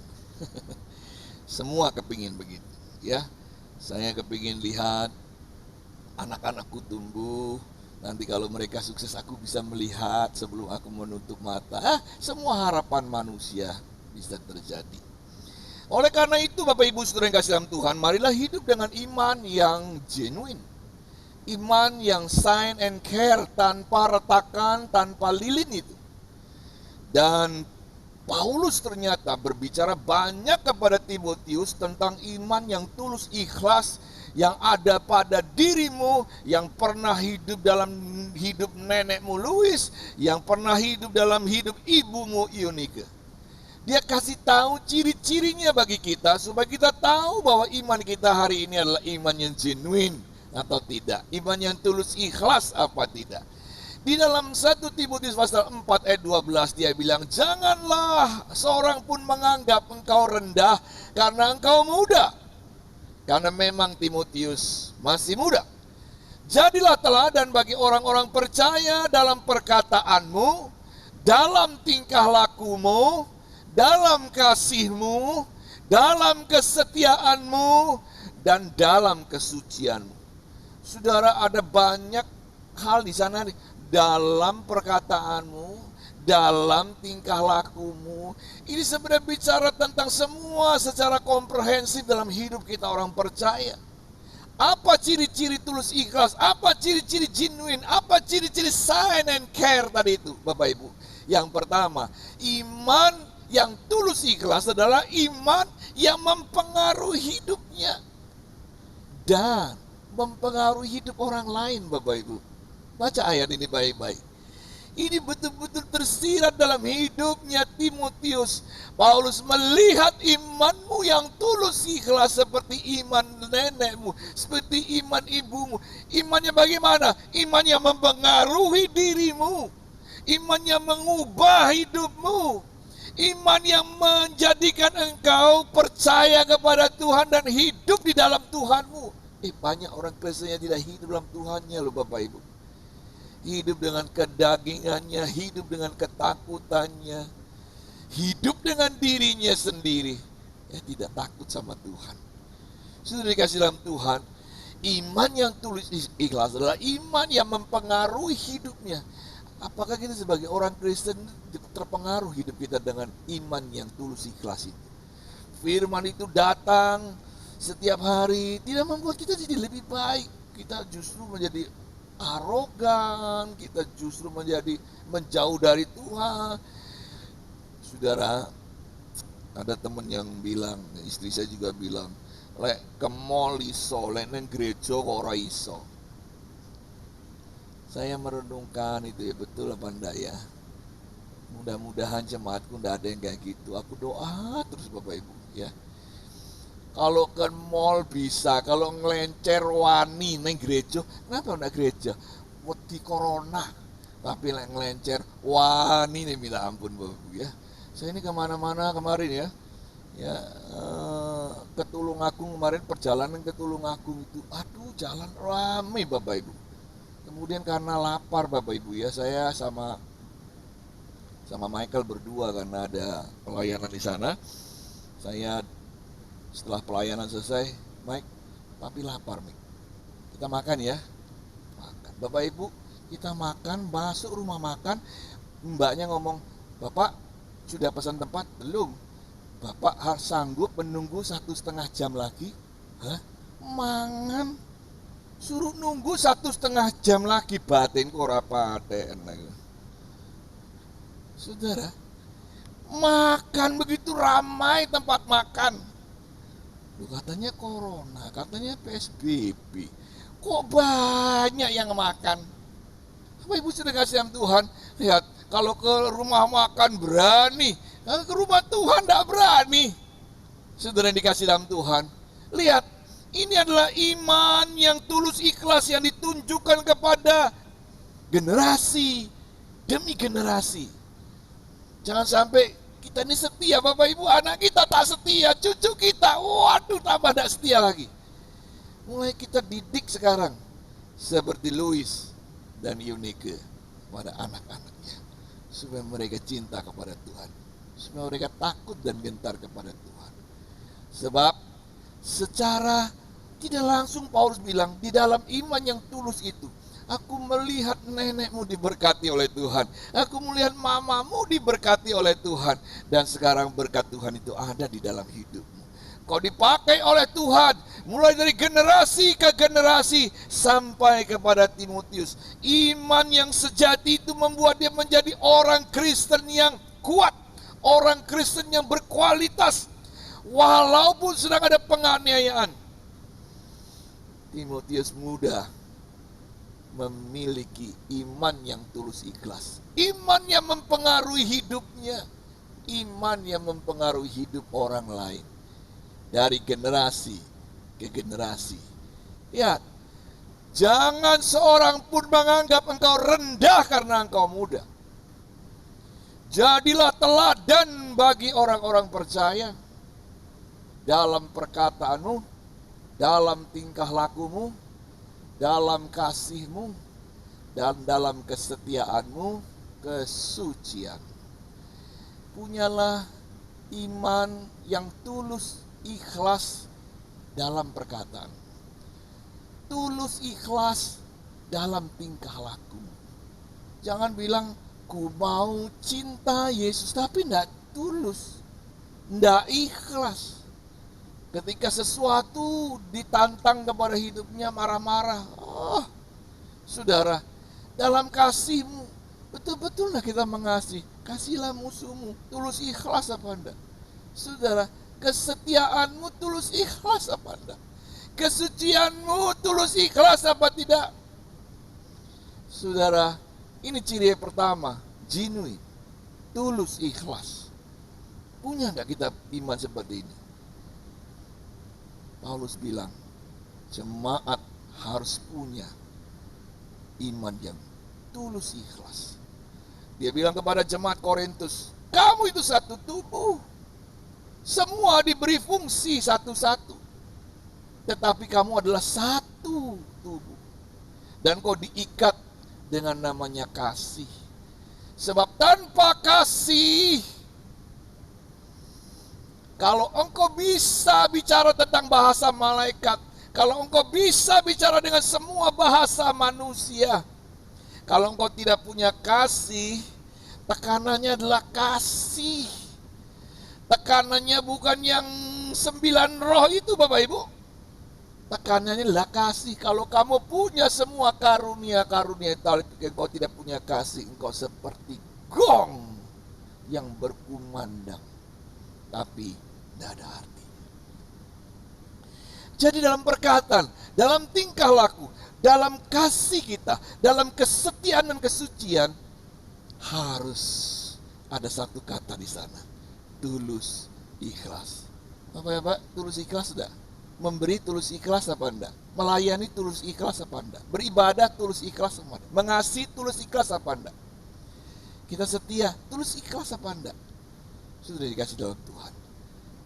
Semua kepingin begitu, ya. Saya kepingin lihat anak-anakku tumbuh. Nanti kalau mereka sukses aku bisa melihat sebelum aku menutup mata. Semua harapan manusia bisa terjadi. Oleh karena itu Bapak Ibu Saudara yang kasih dalam Tuhan, marilah hidup dengan iman yang genuine. Iman yang sign and care, tanpa retakan, tanpa lilin itu. Dan Paulus ternyata berbicara banyak kepada Timotius tentang iman yang tulus, ikhlas, yang ada pada dirimu, yang pernah hidup dalam hidup nenekmu Louis, yang pernah hidup dalam hidup ibumu Eunike. Dia kasih tahu ciri-cirinya bagi kita supaya kita tahu bahwa iman kita hari ini adalah iman yang genuine atau tidak, iman yang tulus, ikhlas apa tidak. Di dalam 1 Timotius pasal 4 ayat 12 dia bilang, janganlah seorang pun menganggap engkau rendah karena engkau muda. Karena memang Timotius masih muda. Jadilah teladan bagi orang-orang percaya dalam perkataanmu, dalam tingkah lakumu, dalam kasihmu, dalam kesetiaanmu, dan dalam kesucianmu. Saudara, ada banyak hal di sana nih. Dalam perkataanmu, dalam tingkah lakumu. Ini sebenarnya bicara tentang semua secara komprehensif dalam hidup kita orang percaya. Apa ciri-ciri tulus ikhlas? Apa ciri-ciri genuine? Apa ciri-ciri sign and care tadi itu Bapak Ibu? Yang pertama, iman yang tulus ikhlas adalah iman yang mempengaruhi hidupnya dan mempengaruhi hidup orang lain Bapak Ibu. Baca ayat ini baik-baik. Ini betul-betul tersirat dalam hidupnya Timotius. Paulus melihat imanmu yang tulus ikhlas seperti iman nenekmu, seperti iman ibumu. Imannya bagaimana? Iman yang mempengaruhi dirimu. Iman yang mengubah hidupmu. Iman yang menjadikan engkau percaya kepada Tuhan dan hidup di dalam Tuhanmu. Banyak orang Kristen yang tidak hidup dalam Tuhannya loh Bapak Ibu. Hidup dengan kedagingannya, hidup dengan ketakutannya, hidup dengan dirinya sendiri. Tidak takut sama Tuhan. Sudah dikasih dalam Tuhan, iman yang tulus ikhlas adalah iman yang mempengaruhi hidupnya. Apakah kita sebagai orang Kristen terpengaruh hidup kita dengan iman yang tulus ikhlas itu? Firman itu datang setiap hari, tidak membuat kita jadi lebih baik. Kita justru menjadi arogan, kita justru menjadi menjauh dari Tuhan. Saudara, ada teman yang bilang, istri saya juga bilang, lek ke mall iso, lek neng gereja kok ora iso. Saya merenungkan itu ya, betul apa enggak ya? Mudah-mudahan jemaatku enggak ada yang kayak gitu. Aku doa terus Bapak Ibu ya. Kalau ke mall bisa, kalau ngelencer wani neng gereja, kenapa enggak gereja? Wedi corona, tapi ngelencer wani nih, minta ampun Bapak Ibu ya. Saya ini kemana-mana kemarin ya ke Tulungagung kemarin, perjalanan ke Tulungagung itu, aduh jalan rame Bapak Ibu. Kemudian karena lapar Bapak Ibu ya, saya sama Michael berdua karena ada pelayanan di sana. Saya setelah pelayanan selesai, Mike, tapi lapar Mike. Kita makan ya. Makan. Bapak Ibu, kita makan, masuk rumah makan, mbaknya ngomong, Bapak sudah pesan tempat? Belum. Bapak harus sanggup menunggu 1,5 jam lagi? Hah? Mangan. Suruh nunggu 1,5 jam lagi, batinku ora paten. Saudara, makan begitu ramai tempat makan. Katanya corona, katanya PSBB. Kok banyak yang makan? Bapak Ibu sudah kasih dalam Tuhan. Lihat, kalau ke rumah makan berani, ke rumah Tuhan tidak berani. Saudara yang dikasih dalam Tuhan, lihat, ini adalah iman yang tulus ikhlas yang ditunjukkan kepada generasi demi generasi. Jangan sampai kita ini setia, Bapak Ibu, anak kita tak setia, cucu kita, waduh tambah tak setia lagi. Mulai kita didik sekarang seperti Louis dan Eunike pada anak-anaknya, supaya mereka cinta kepada Tuhan, supaya mereka takut dan gentar kepada Tuhan. Sebab secara tidak langsung Paulus bilang, di dalam iman yang tulus itu, aku melihat nenekmu diberkati oleh Tuhan. Aku melihat mamamu diberkati oleh Tuhan. Dan sekarang berkat Tuhan itu ada di dalam hidupmu. Kau dipakai oleh Tuhan. Mulai dari generasi ke generasi. Sampai kepada Timotius. Iman yang sejati itu membuat dia menjadi orang Kristen yang kuat. Orang Kristen yang berkualitas. Walaupun sedang ada penganiayaan. Timotius muda memiliki iman yang tulus ikhlas. Iman yang mempengaruhi hidupnya. Iman yang mempengaruhi hidup orang lain. Dari generasi ke generasi. Ya, jangan seorang pun menganggap engkau rendah karena engkau muda. Jadilah teladan bagi orang-orang percaya. Dalam perkataanmu, dalam tingkah lakumu, dalam kasihmu, dan dalam kesetiaanmu, kesucian. Punyalah iman yang tulus ikhlas dalam perkataan. Tulus ikhlas dalam tingkah laku. Jangan bilang, ku mau cinta Yesus, tapi tidak tulus, tidak ikhlas. Ketika sesuatu ditantang kepada hidupnya marah-marah. Oh, saudara, dalam kasihmu, betul-betullah kita mengasihi. Kasihlah musuhmu, tulus ikhlas apa enggak? Saudara, kesetiaanmu tulus ikhlas apa enggak? Kesucianmu tulus ikhlas apa tidak? Saudara, ini ciri pertama, genuine, tulus ikhlas. Punya enggak kita iman seperti ini? Paulus bilang, jemaat harus punya iman yang tulus ikhlas. Dia bilang kepada jemaat Korintus, kamu itu satu tubuh. Semua diberi fungsi satu-satu. Tetapi kamu adalah satu tubuh. Dan kau diikat dengan namanya kasih. Sebab tanpa kasih, kalau engkau bisa bicara tentang bahasa malaikat, kalau engkau bisa bicara dengan semua bahasa manusia, kalau engkau tidak punya kasih, tekanannya adalah kasih. Tekanannya bukan yang 9 roh itu, Bapak Ibu. Tekanannya adalah kasih. Kalau kamu punya semua karunia-karunia, tapi engkau tidak punya kasih, engkau seperti gong yang berkumandang, tapi tidak ada arti. Jadi dalam perkataan, dalam tingkah laku, dalam kasih kita, dalam kesetiaan dan kesucian, harus ada satu kata di sana, tulus ikhlas. Bapak-bapak, tulus ikhlas enggak? Memberi tulus ikhlas apa enggak? Melayani tulus ikhlas apa enggak? Beribadah tulus ikhlas apa enggak? Mengasihi tulus ikhlas apa enggak? Kita setia, tulus ikhlas apa enggak? Sudah dikasih dalam Tuhan.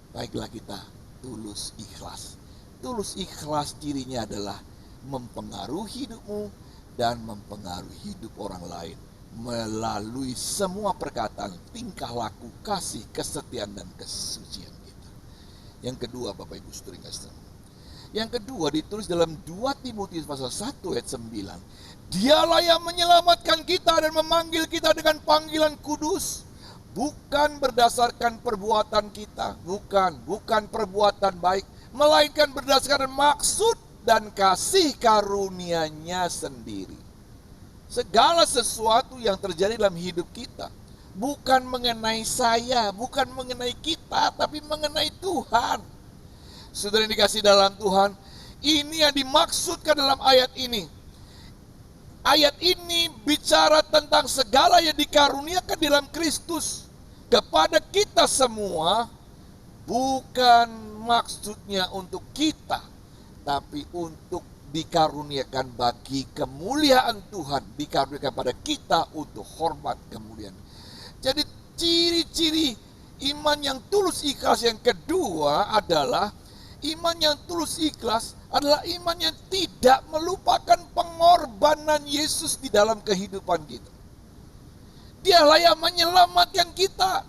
Baiklah kita tulus ikhlas. Tulus ikhlas cirinya adalah mempengaruhi hidupmu dan mempengaruhi hidup orang lain melalui semua perkataan, tingkah laku, kasih, kesetiaan, dan kesucian kita. Yang kedua, Bapak Ibu saudara kasih. Yang kedua ditulis dalam 2 Timotius pasal 1 ayat 9. Dialah yang menyelamatkan kita dan memanggil kita dengan panggilan kudus. Bukan berdasarkan perbuatan kita, bukan perbuatan baik, melainkan berdasarkan maksud dan kasih karunia-Nya sendiri. Segala sesuatu yang terjadi dalam hidup kita, Bukan mengenai saya, bukan mengenai kita, tapi mengenai Tuhan. Saudara yang dikasih dalam Tuhan, ini yang dimaksudkan dalam ayat ini. Ayat ini bicara tentang segala yang dikaruniakan dalam Kristus kepada kita semua, bukan maksudnya untuk kita, tapi untuk dikaruniakan bagi kemuliaan Tuhan, dikaruniakan pada kita untuk hormat kemuliaan. Jadi ciri-ciri iman yang tulus ikhlas yang kedua adalah iman yang tulus ikhlas adalah iman yang tidak melupakan pengorbanan Yesus di dalam kehidupan kita. Dialah yang menyelamatkan kita.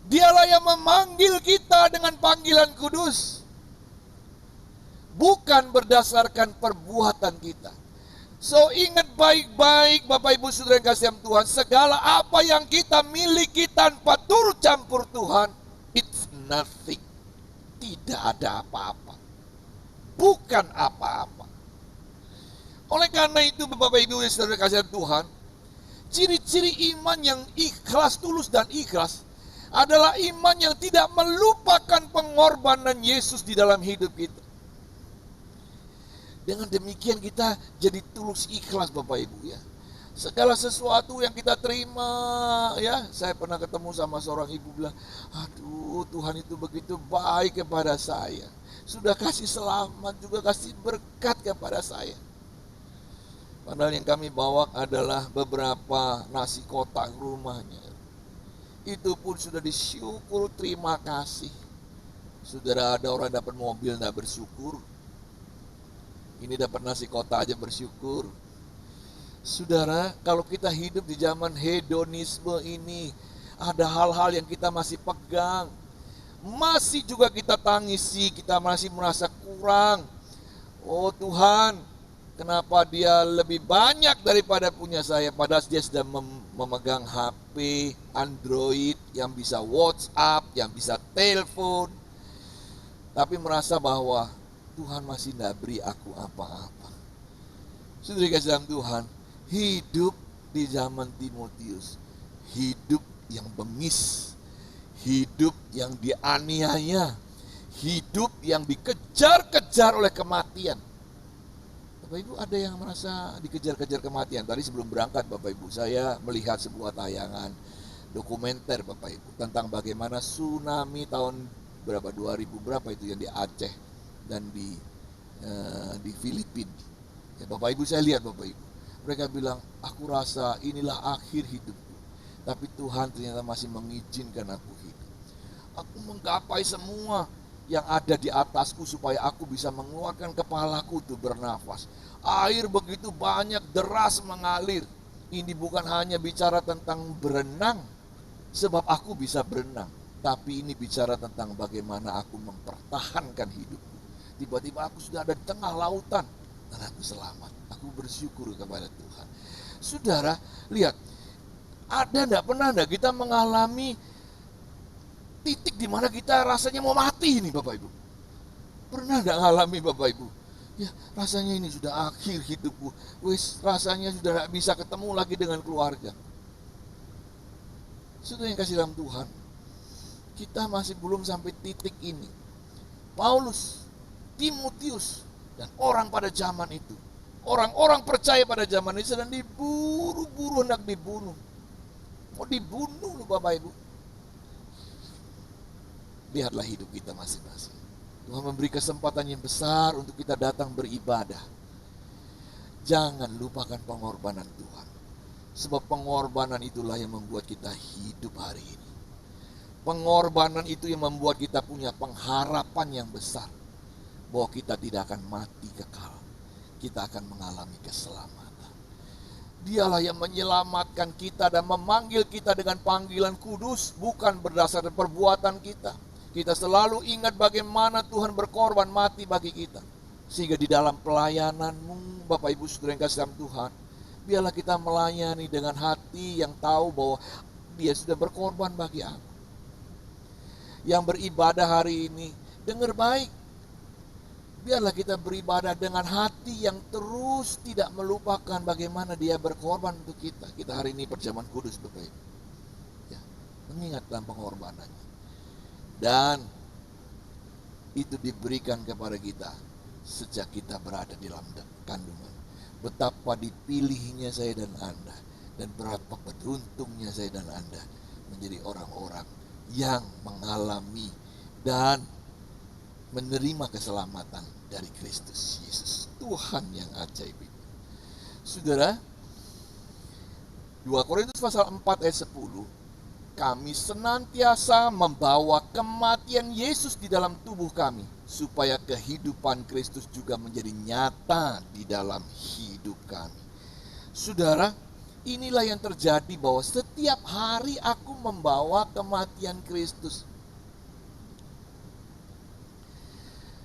Dialah yang memanggil kita dengan panggilan kudus. Bukan berdasarkan perbuatan kita. So ingat baik-baik Bapak Ibu Saudara yang kasih Tuhan, segala apa yang kita miliki tanpa turut campur Tuhan, it's nothing. Tidak ada apa-apa. Bukan apa-apa. Oleh karena itu Bapak Ibu Saudara kasih Tuhan, ciri-ciri iman yang ikhlas, tulus dan ikhlas adalah iman yang tidak melupakan pengorbanan Yesus di dalam hidup kita. Dengan demikian kita jadi tulus ikhlas Bapak Ibu ya. Segala sesuatu yang kita terima ya. Saya pernah ketemu sama seorang ibu bilang, aduh Tuhan itu begitu baik kepada saya. Sudah kasih selamat juga kasih berkat kepada saya. Padahal yang kami bawa adalah beberapa nasi kotak rumahnya. Itu pun sudah disyukur, terima kasih. Saudara, ada orang dapat mobil tidak bersyukur. Ini dapat nasi kotak aja bersyukur. Saudara, kalau kita hidup di zaman hedonisme ini, ada hal-hal yang kita masih pegang. Masih juga kita tangisi, kita masih merasa kurang. Oh Tuhan, kenapa dia lebih banyak daripada punya saya? Padahal dia sudah memegang HP, Android, yang bisa WhatsApp, yang bisa telepon. Tapi merasa bahwa Tuhan masih tidak beri aku apa-apa. Saudara kasih dalam Tuhan, hidup di zaman Timotius, hidup yang bengis, hidup yang dianiaya, hidup yang dikejar-kejar oleh kematian. Bapak Ibu, ada yang merasa dikejar-kejar kematian? Tadi sebelum berangkat Bapak Ibu, saya melihat sebuah tayangan dokumenter Bapak Ibu tentang bagaimana tsunami tahun berapa, 2000 berapa itu yang di Aceh dan di Filipina. Ya, Bapak Ibu, saya lihat Bapak Ibu, mereka bilang, aku rasa inilah akhir hidupku, tapi Tuhan ternyata masih mengizinkan aku hidup. Aku menggapai semua yang ada di atasku supaya aku bisa mengeluarkan kepalaku untuk bernafas. Air begitu banyak deras mengalir. Ini bukan hanya bicara tentang berenang, sebab aku bisa berenang, tapi ini bicara tentang bagaimana aku mempertahankan hidupku. Tiba-tiba aku sudah ada di tengah lautan dan aku selamat. Aku bersyukur kepada Tuhan. Saudara, lihat, ada enggak, pernah enggak kita mengalami titik di mana kita rasanya mau mati ini Bapak Ibu? Pernah enggak mengalami Bapak Ibu? Ya, rasanya ini sudah akhir hidupku. Rasanya sudah enggak bisa ketemu lagi dengan keluarga. Saudara yang kasih dalam Tuhan, kita masih belum sampai titik ini. Paulus, Timotius, dan orang pada zaman itu, orang-orang percaya pada zaman itu sedang diburu-buru, hendak dibunuh. Mau dibunuh loh Bapak Ibu. Lihatlah hidup kita masing-masing. Tuhan memberi kesempatan yang besar untuk kita datang beribadah. Jangan lupakan pengorbanan Tuhan. Sebab pengorbanan itulah yang membuat kita hidup hari ini. Pengorbanan itu yang membuat kita punya pengharapan yang besar bahwa kita tidak akan mati kekal. Kita akan mengalami keselamatan. Dialah yang menyelamatkan kita dan memanggil kita dengan panggilan kudus, bukan berdasarkan perbuatan kita. Kita selalu ingat bagaimana Tuhan berkorban mati bagi kita. Sehingga di dalam pelayananmu Bapak Ibu Saudara yang kasih dalam Tuhan, biarlah kita melayani dengan hati yang tahu bahwa Dia sudah berkorban bagi aku. Yang beribadah hari ini, dengar baik. Biarlah kita beribadah dengan hati yang terus tidak melupakan bagaimana Dia berkorban untuk kita. Kita hari ini perjamuan kudus Bapak Ibu. mengingat dalam pengorbanannya. Dan itu diberikan kepada kita sejak kita berada di dalam kandungan. Betapa dipilihnya saya dan Anda, dan berapa beruntungnya saya dan Anda menjadi orang-orang yang mengalami dan menerima keselamatan dari Kristus Yesus. Tuhan yang ajaib itu. Saudara, 2 Korintus pasal 4 ayat 10, kami senantiasa membawa kematian Yesus di dalam tubuh kami, supaya kehidupan Kristus juga menjadi nyata di dalam hidup kami. Saudara, inilah yang terjadi, bahwa setiap hari aku membawa kematian Kristus.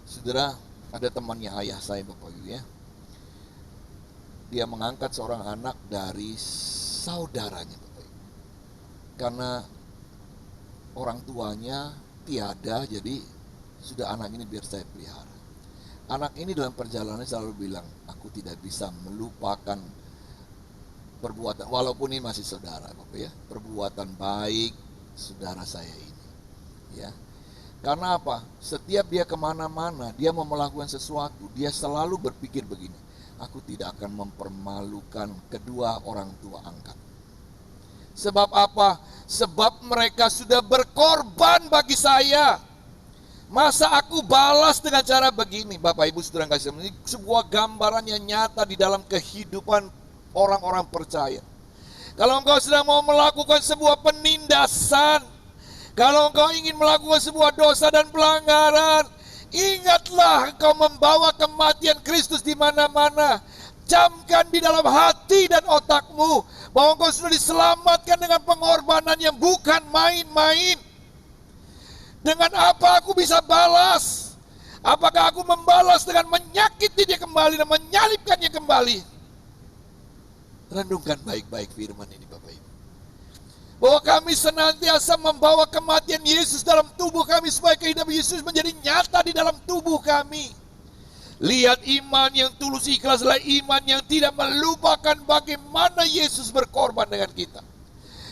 Saudara, ada temannya ayah saya, Bapak Ibu ya. Dia mengangkat seorang anak dari saudaranya, Bapak Ibu. Karena orang tuanya tiada, jadi sudah anak ini biar saya pelihara. Anak ini dalam perjalanan selalu bilang, aku tidak bisa melupakan perbuatan, walaupun ini masih saudara, Bapak ya, perbuatan baik saudara saya ini, ya. Karena apa? Setiap dia kemana-mana, dia mau melakukan sesuatu, dia selalu berpikir begini, aku tidak akan mempermalukan kedua orang tua angkat. Sebab apa? Sebab mereka sudah berkorban bagi saya. Masa aku balas dengan cara begini? Bapak Ibu Saudara kasih, ini sebuah gambaran yang nyata di dalam kehidupan orang-orang percaya. Kalau engkau sedang mau melakukan sebuah penindasan, kalau engkau ingin melakukan sebuah dosa dan pelanggaran, ingatlah engkau membawa kematian Kristus di mana-mana. Camkan di dalam hati dan otakmu bahwa engkau sudah diselamatkan dengan pengorbanan yang bukan main-main. Dengan apa aku bisa balas? Apakah aku membalas dengan menyakiti dia kembali dan menyalibkannya kembali? Renungkan baik-baik firman ini, Bapak Ibu. Bahwa kami senantiasa membawa kematian Yesus dalam tubuh kami, supaya kehidupan Yesus menjadi nyata di dalam tubuh kami. Lihat, iman yang tulus ikhlas adalah iman yang tidak melupakan bagaimana Yesus berkorban dengan kita.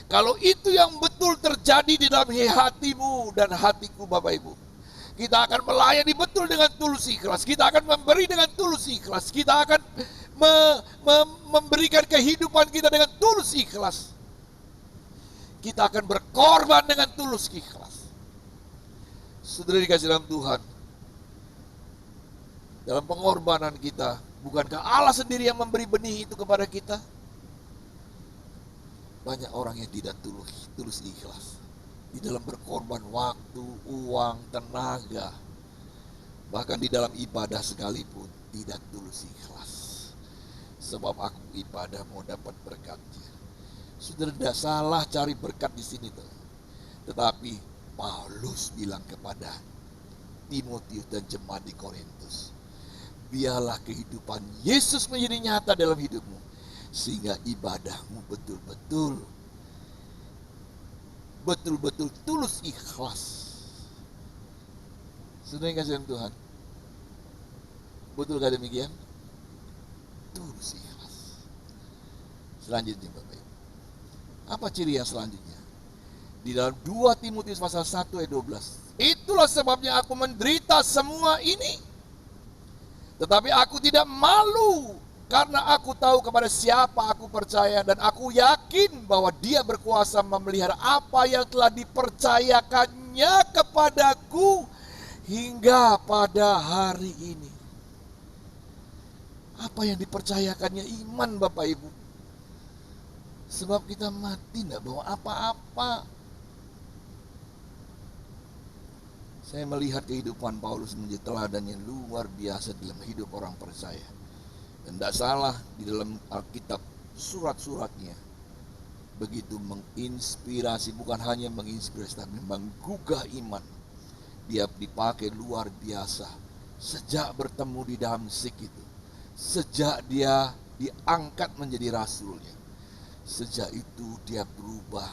Kalau itu yang betul terjadi di dalam hatimu dan hatiku, Bapak Ibu, kita akan melayani betul dengan tulus ikhlas. Kita akan memberi dengan tulus ikhlas. Kita akan memberikan kehidupan kita dengan tulus ikhlas. Kita akan berkorban dengan tulus ikhlas. Saudara dikasih dalam Tuhan, dalam pengorbanan kita, bukankah Allah sendiri yang memberi benih itu kepada kita? Banyak orang yang tidak tulus ikhlas di dalam berkorban waktu, uang, tenaga, bahkan di dalam ibadah sekalipun tidak tulus ikhlas. Sebab aku ibadah mau dapat berkatnya. Sudah tidak salah cari berkat di sini tuh. Tetapi Paulus bilang kepada Timotius dan jemaat di Korintus, biarlah kehidupan Yesus menjadi nyata dalam hidupmu, sehingga ibadahmu betul-betul tulus ikhlas. Saudara yang kasih Tuhan, betulkah demikian? Tulus ikhlas. Selanjutnya, Bapak Ibu, apa ciri yang selanjutnya? Di dalam 2 Timotius pasal 1 ayat 12, itulah sebabnya aku menderita semua ini, tetapi aku tidak malu, karena aku tahu kepada siapa aku percaya, dan aku yakin bahwa Dia berkuasa memelihara apa yang telah dipercayakannya kepadaku hingga pada hari ini. Apa yang dipercayakannya? Iman, Bapak Ibu. Sebab kita mati tidak bawa apa-apa. Saya melihat kehidupan Paulus menjadi teladan yang luar biasa dalam hidup orang percaya. Dan tidak salah, di dalam Alkitab surat-suratnya begitu menginspirasi, bukan hanya menginspirasi, tapi menggugah iman. Dia dipakai luar biasa sejak bertemu di Damsyik itu, sejak dia diangkat menjadi rasulnya. Sejak itu dia berubah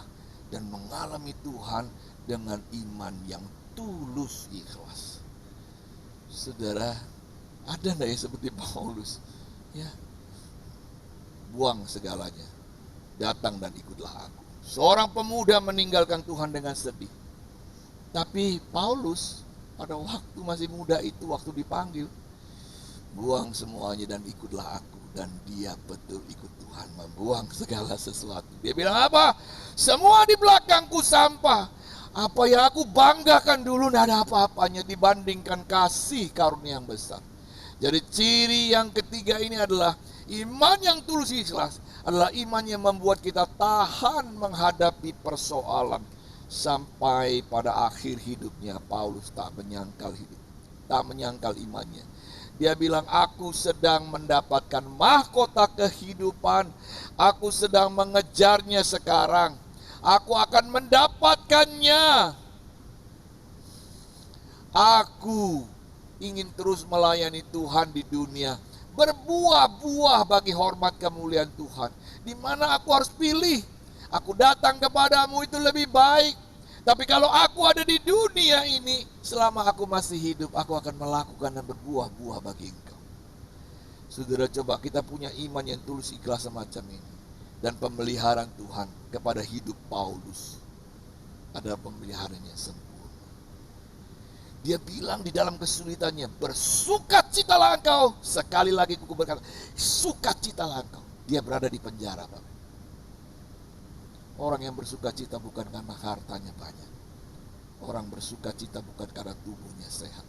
dan mengalami Tuhan dengan iman yang tulus ikhlas. Saudara, ada enggak ya seperti Paulus? Ya, buang segalanya, datang dan ikutlah aku. Seorang pemuda meninggalkan Tuhan dengan sedih. Tapi Paulus pada waktu masih muda itu, waktu dipanggil, buang semuanya dan ikutlah aku. Dan dia betul ikut Tuhan, membuang segala sesuatu. Dia bilang apa? Semua di belakangku sampah. Apa yang aku banggakan dulu tidak ada apa-apanya dibandingkan kasih karunia yang besar. Jadi ciri yang ketiga ini adalah iman yang tulus ikhlas. Adalah iman yang membuat kita tahan menghadapi persoalan. Sampai pada akhir hidupnya Paulus tak menyangkal imannya. Dia bilang, aku sedang mendapatkan mahkota kehidupan. Aku sedang mengejarnya sekarang. Aku akan mendapatkannya. Aku ingin terus melayani Tuhan di dunia. Berbuah-buah bagi hormat kemuliaan Tuhan. Di mana aku harus pilih. Aku datang kepadamu itu lebih baik. Tapi kalau aku ada di dunia ini, selama aku masih hidup, aku akan melakukan dan berbuah-buah bagi engkau. Saudara, coba kita punya iman yang tulus ikhlas semacam ini. Dan pemeliharaan Tuhan kepada hidup Paulus adalah pemeliharaan yang sempurna. Dia bilang di dalam kesulitannya, bersukacitalah engkau. Sekali lagi aku berkata, sukacitalah engkau. Dia berada di penjara, Bapak. Orang yang bersukacita bukan karena hartanya banyak. Orang bersukacita bukan karena tubuhnya sehat.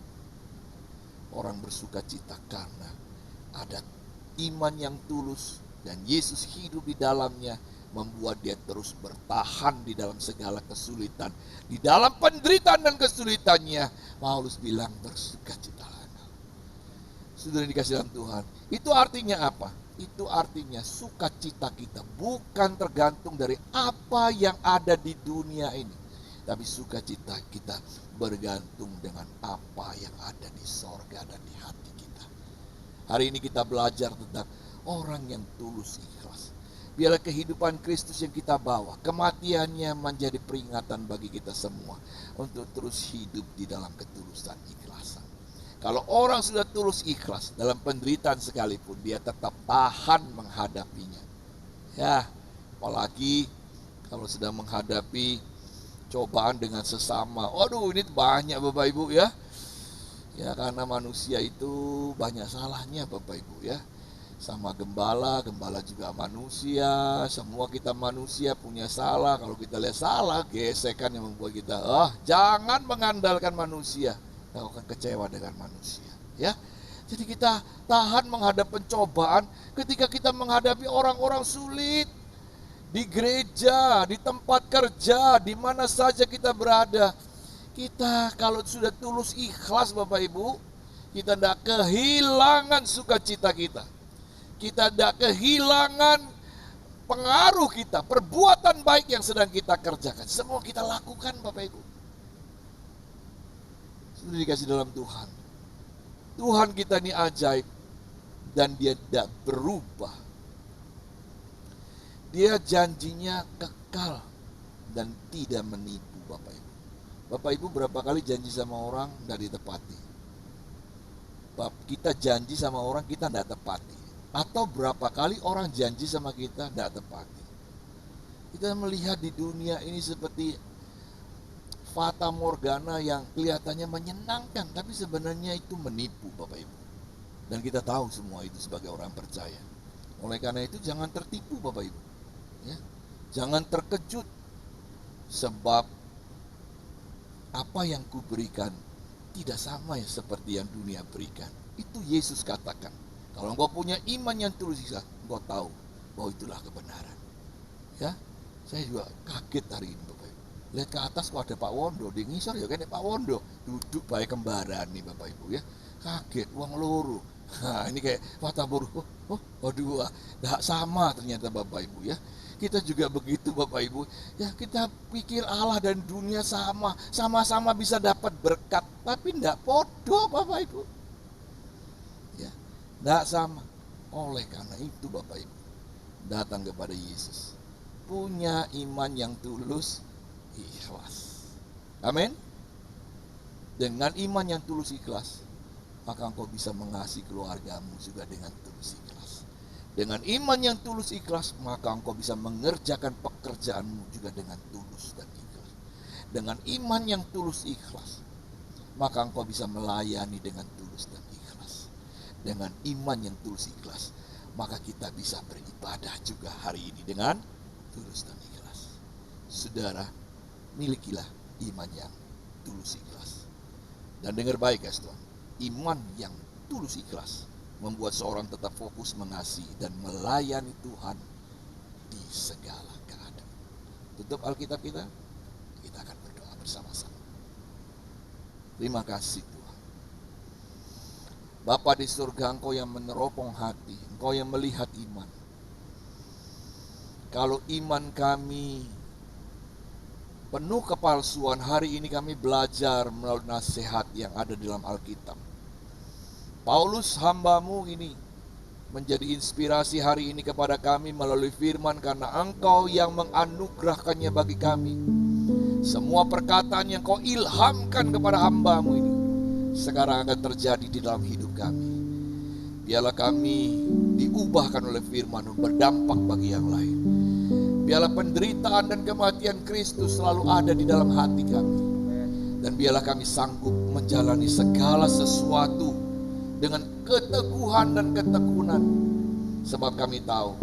Orang bersukacita karena ada iman yang tulus dan Yesus hidup di dalamnya, membuat dia terus bertahan di dalam segala kesulitan. Di dalam penderitaan dan kesulitannya, Paulus bilang bersukacitalah. Saudara dikasih dalam Tuhan, itu artinya apa? Itu artinya sukacita kita bukan tergantung dari apa yang ada di dunia ini. Tapi sukacita kita bergantung dengan apa yang ada di sorga dan di hati kita. Hari ini kita belajar tentang orang yang tulus ikhlas. Biarlah kehidupan Kristus yang kita bawa, kematiannya menjadi peringatan bagi kita semua untuk terus hidup di dalam ketulusan ikhlasan. Kalau orang sudah tulus ikhlas dalam penderitaan sekalipun, dia tetap tahan menghadapinya. Ya, apalagi kalau sedang menghadapi cobaan dengan sesama. Waduh, ini banyak Bapak Ibu ya. Ya, karena manusia itu banyak salahnya Bapak Ibu ya. Sama gembala juga manusia. Semua kita manusia punya salah. Kalau kita lihat salah, gesekan yang membuat kita, jangan mengandalkan manusia. Kau akan kecewa dengan manusia, ya. Jadi kita tahan menghadap pencobaan ketika kita menghadapi orang-orang sulit di gereja, di tempat kerja, di mana saja kita berada. Kita kalau sudah tulus ikhlas Bapak Ibu, kita tidak kehilangan sukacita kita. Kita tidak kehilangan pengaruh kita, perbuatan baik yang sedang kita kerjakan. Semua kita lakukan Bapak Ibu. Sudah dikasih dalam Tuhan. Tuhan kita ini ajaib dan dia tidak berubah. Dia janjinya kekal dan tidak menipu Bapak Ibu. Bapak Ibu berapa kali janji sama orang tidak ditepati? Kita janji sama orang kita tidak tepati. Atau berapa kali orang janji sama kita tidak tepati? Kita melihat di dunia ini seperti fata morgana yang kelihatannya menyenangkan, tapi sebenarnya itu menipu Bapak Ibu. Dan kita tahu semua itu sebagai orang percaya. Oleh karena itu jangan tertipu Bapak Ibu. Ya. Jangan terkejut. Sebab apa yang kuberikan tidak sama ya seperti yang dunia berikan. Itu Yesus katakan. Kalau engkau punya iman yang tulus, engkau tahu bahwa itulah kebenaran. Ya, saya juga kaget hari ini Bapak Ibu. Lihat ke atas kok ada Pak Wondo, di ngisor ya kan Pak Wondo, duduk baik kembaran nih Bapak Ibu ya. Kaget, uang loro. Nah ini kayak fata buruk, waduh, tidak sama ternyata Bapak Ibu ya. Kita juga begitu Bapak Ibu ya, kita pikir Allah dan dunia sama-sama bisa dapat berkat, tapi tidak podo Bapak Ibu ya, tidak sama. Oleh karena itu Bapak Ibu, datang kepada Yesus, punya iman yang tulus ikhlas. Amin. Dengan iman yang tulus ikhlas, maka engkau bisa mengasihi keluargamu juga dengan tulus ikhlas. Dengan iman yang tulus ikhlas, maka engkau bisa mengerjakan pekerjaanmu juga dengan tulus dan ikhlas. Dengan iman yang tulus ikhlas, maka engkau bisa melayani dengan tulus dan ikhlas. Dengan iman yang tulus ikhlas, maka kita bisa beribadah juga hari ini dengan tulus dan ikhlas. Saudara, milikilah iman yang tulus ikhlas. Dan dengar baik ya Tuhan, iman yang tulus ikhlas membuat seorang tetap fokus mengasihi dan melayani Tuhan di segala keadaan. Tutup Alkitab kita akan berdoa bersama-sama. Terima kasih Tuhan. Bapa di surga, Engkau yang meneropong hati, Engkau yang melihat iman. Kalau iman kami penuh kepalsuan, hari ini kami belajar melalui nasihat yang ada dalam Alkitab. Paulus hamba-Mu ini menjadi inspirasi hari ini kepada kami melalui firman, karena Engkau yang menganugerahkannya bagi kami. Semua perkataan yang Kau ilhamkan kepada hamba-Mu ini sekarang akan terjadi di dalam hidup kami. Biarlah kami diubahkan oleh firman-Mu, berdampak bagi yang lain. Biarlah penderitaan dan kematian Kristus selalu ada di dalam hati kami. Dan biarlah kami sanggup menjalani segala sesuatu dengan keteguhan dan ketekunan, sebab kami tahu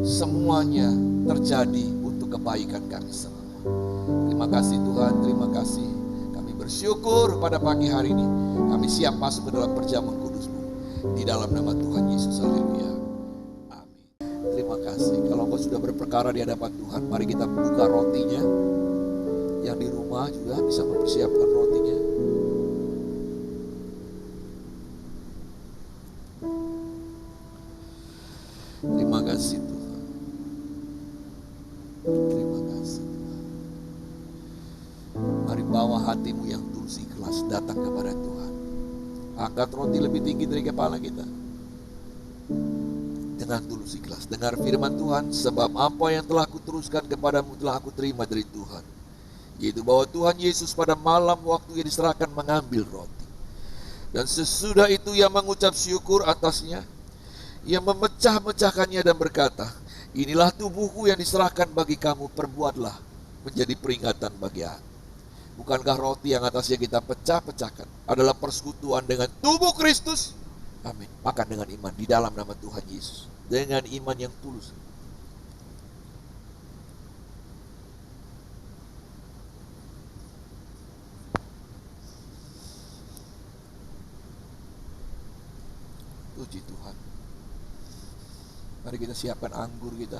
semuanya terjadi untuk kebaikan kami semua. Terima kasih Tuhan, terima kasih. Kami bersyukur pada pagi hari ini kami siap masuk ke dalam perjamuan kudus-Mu di dalam nama Tuhan Yesus. Haleluya. Amin. Terima kasih. Kalau engkau sudah berperkara di hadapan Tuhan, mari kita buka rotinya. Yang di rumah juga bisa mempersiapkan rotinya. Terima kasih Tuhan. Terima kasih Tuhan. Mari bawa hatimu yang tulus ikhlas datang kepada Tuhan. Angkat roti lebih tinggi dari kepala kita. Dengan tulus ikhlas dengar firman Tuhan, sebab apa yang telah kuteruskan kepadamu telah aku terima dari Tuhan, yaitu bahwa Tuhan Yesus pada malam waktu Ia diserahkan mengambil roti, dan sesudah itu Ia mengucap syukur atasnya. Ia memecah-mecahkannya dan berkata, inilah tubuhku yang diserahkan bagi kamu, perbuatlah menjadi peringatan bagi aku. Bukankah roti yang atasnya kita pecah-pecahkan adalah persekutuan dengan tubuh Kristus? Amin. Makan dengan iman di dalam nama Tuhan Yesus, dengan iman yang tulus. Puji Tuhan. Mari kita siapkan anggur kita.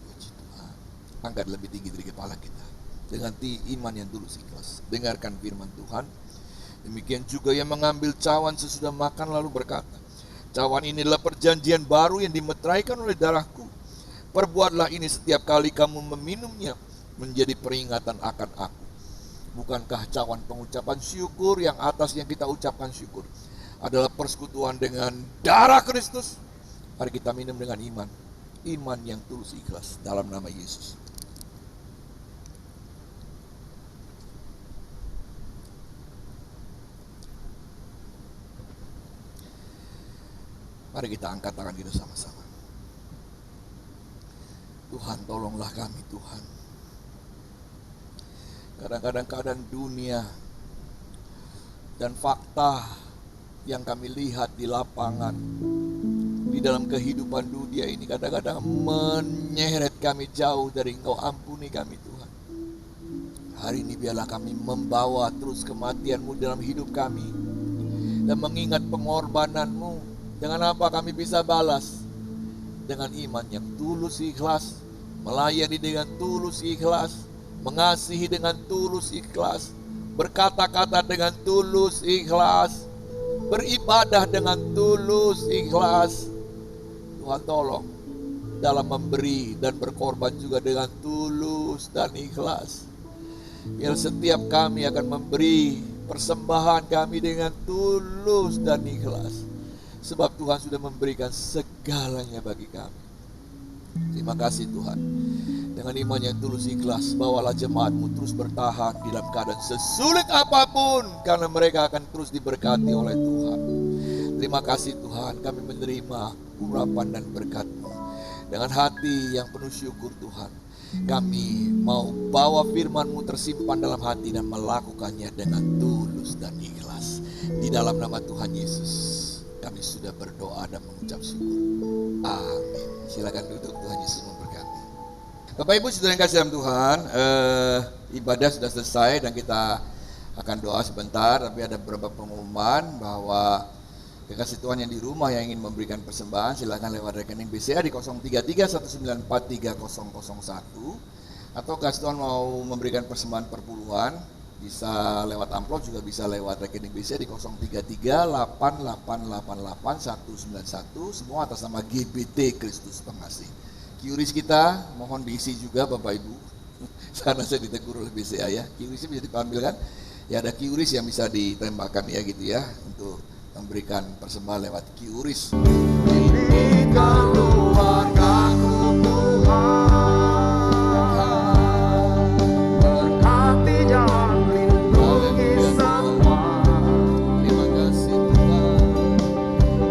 Puji Tuhan. Angkat lebih tinggi dari kepala kita dengan iman yang tulus ikhlas. Dengarkan firman Tuhan. Demikian juga yang mengambil cawan sesudah makan lalu berkata, cawan ini adalah perjanjian baru yang dimeteraikan oleh darahku. Perbuatlah ini setiap kali kamu meminumnya menjadi peringatan akan aku. Bukankah cawan pengucapan syukur yang atas yang kita ucapkan syukur adalah persekutuan dengan darah Kristus? Mari kita minum dengan iman. Iman yang tulus ikhlas dalam nama Yesus. Mari kita angkat tangan kita sama-sama. Tuhan, tolonglah kami Tuhan. Kadang-kadang keadaan dunia dan fakta yang kami lihat di lapangan, di dalam kehidupan dunia ini kadang-kadang menyeret kami jauh dari Engkau. Ampuni kami Tuhan. Hari ini biarlah kami membawa terus kematian-Mu dalam hidup kami, dan mengingat pengorbanan-Mu. Dengan apa kami bisa balas? Dengan iman yang tulus ikhlas, melayani dengan tulus ikhlas, mengasihi dengan tulus ikhlas, berkata-kata dengan tulus ikhlas, beribadah dengan tulus ikhlas. Tuhan tolong dalam memberi dan berkorban juga dengan tulus dan ikhlas. Biar setiap kami akan memberi persembahan kami dengan tulus dan ikhlas, sebab Tuhan sudah memberikan segalanya bagi kami. Terima kasih Tuhan. Dengan iman yang tulus ikhlas, bawalah jemaat-Mu terus bertahan di dalam keadaan sesulit apapun, karena mereka akan terus diberkati oleh Tuhan. Terima kasih Tuhan, kami menerima urapan dan berkat-Mu dengan hati yang penuh syukur Tuhan. Kami mau bawa firman-Mu tersimpan dalam hati dan melakukannya dengan tulus dan ikhlas. Di dalam nama Tuhan Yesus kami sudah berdoa dan mengucap syukur. Amin. Silakan duduk, Tuhan Yesus memberkati. Bapak Ibu saudara yang kasih dalam Tuhan, ibadah sudah selesai dan kita akan doa sebentar. Tapi ada beberapa pengumuman bahwa kekasih Tuhan yang di rumah yang ingin memberikan persembahan, silakan lewat rekening BCA di 0331943001. Atau kasih Tuhan mau memberikan persembahan perpuluhan, bisa lewat amplop, juga bisa lewat rekening BCA di 0388888191, semua atas nama GBT Kristus Pengasih. QRIS kita mohon diisi juga Bapak Ibu, karena saya ditegur oleh BCA ya. QRIS bisa diambilkan, ya ada QRIS yang bisa ditembakkan ya gitu ya, untuk memberikan persembahan lewat QRIS. Ini keluargaku Tuhan, berkati dan lindungi semua. Terima kasih Tuhan.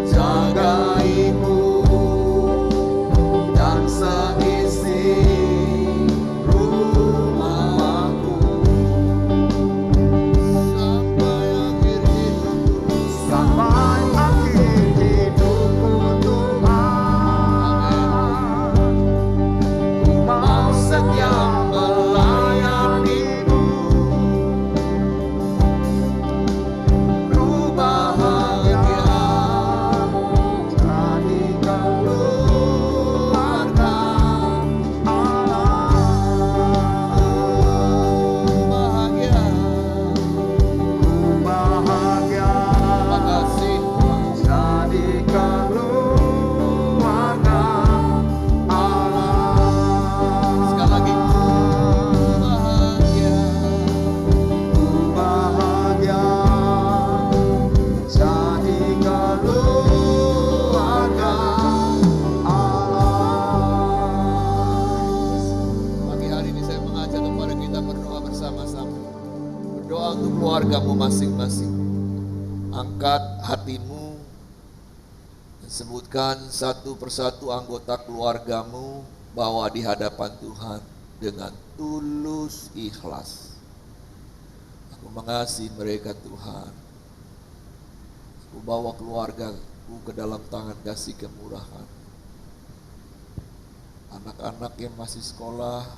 Jaga ibu dan seisi rumahku sampai akhir hidupku Tuhan. Ku mau setia melayanimu, ku bahagia jadi keluarga Allah. Bahagia. Ku bahagia Terima kasih Tuhan. jadi keluarga Allah. Sekali lagi. Bahagia. Ku bahagia jadi keluarga Allah. Pagi hari ini saya mengajak kepada kita berdoa bersama-sama. Berdoa untuk keluargamu masing-masing. Angkat hatimu dan sebutkan satu persatu anggota keluargamu bawa di hadapan Tuhan dengan tulus ikhlas. Aku mengasihi mereka Tuhan. Aku bawa keluargaku ke dalam tangan kasih kemurahan. Anak-anak yang masih sekolah,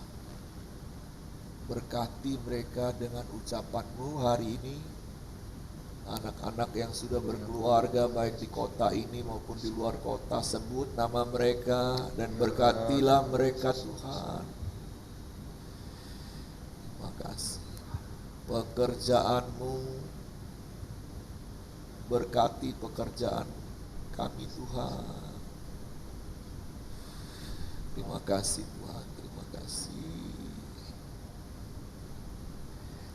berkati mereka dengan ucapan-Mu hari ini. Anak-anak yang sudah berkeluarga baik di kota ini maupun di luar kota, sebut nama mereka dan berkatilah mereka Tuhan. Terima kasih. Pekerjaan-Mu, berkati pekerjaan kami Tuhan. Terima kasih Tuhan, terima kasih.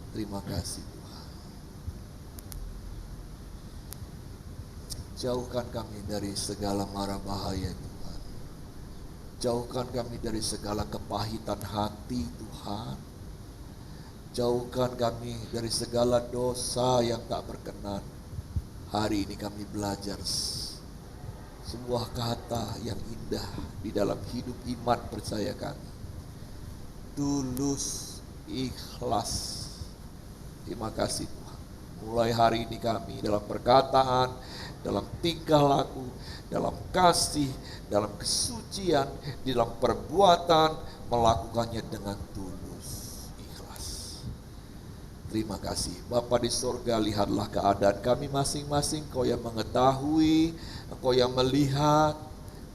Terima kasih Tuhan. Jauhkan kami dari segala mara bahaya Tuhan. Jauhkan kami dari segala kepahitan hati Tuhan. Jauhkan kami dari segala dosa yang tak berkenan. Hari ini kami belajar sebuah kata yang indah di dalam hidup iman percaya kami. Tulus, ikhlas. Terima kasih Tuhan. Mulai hari ini kami dalam perkataan, dalam tingkah laku, dalam kasih, dalam kesucian, di dalam perbuatan, melakukannya dengan tulus, ikhlas. Terima kasih Bapa di sorga, lihatlah keadaan kami masing-masing. Kau yang mengetahui, Engkau yang melihat.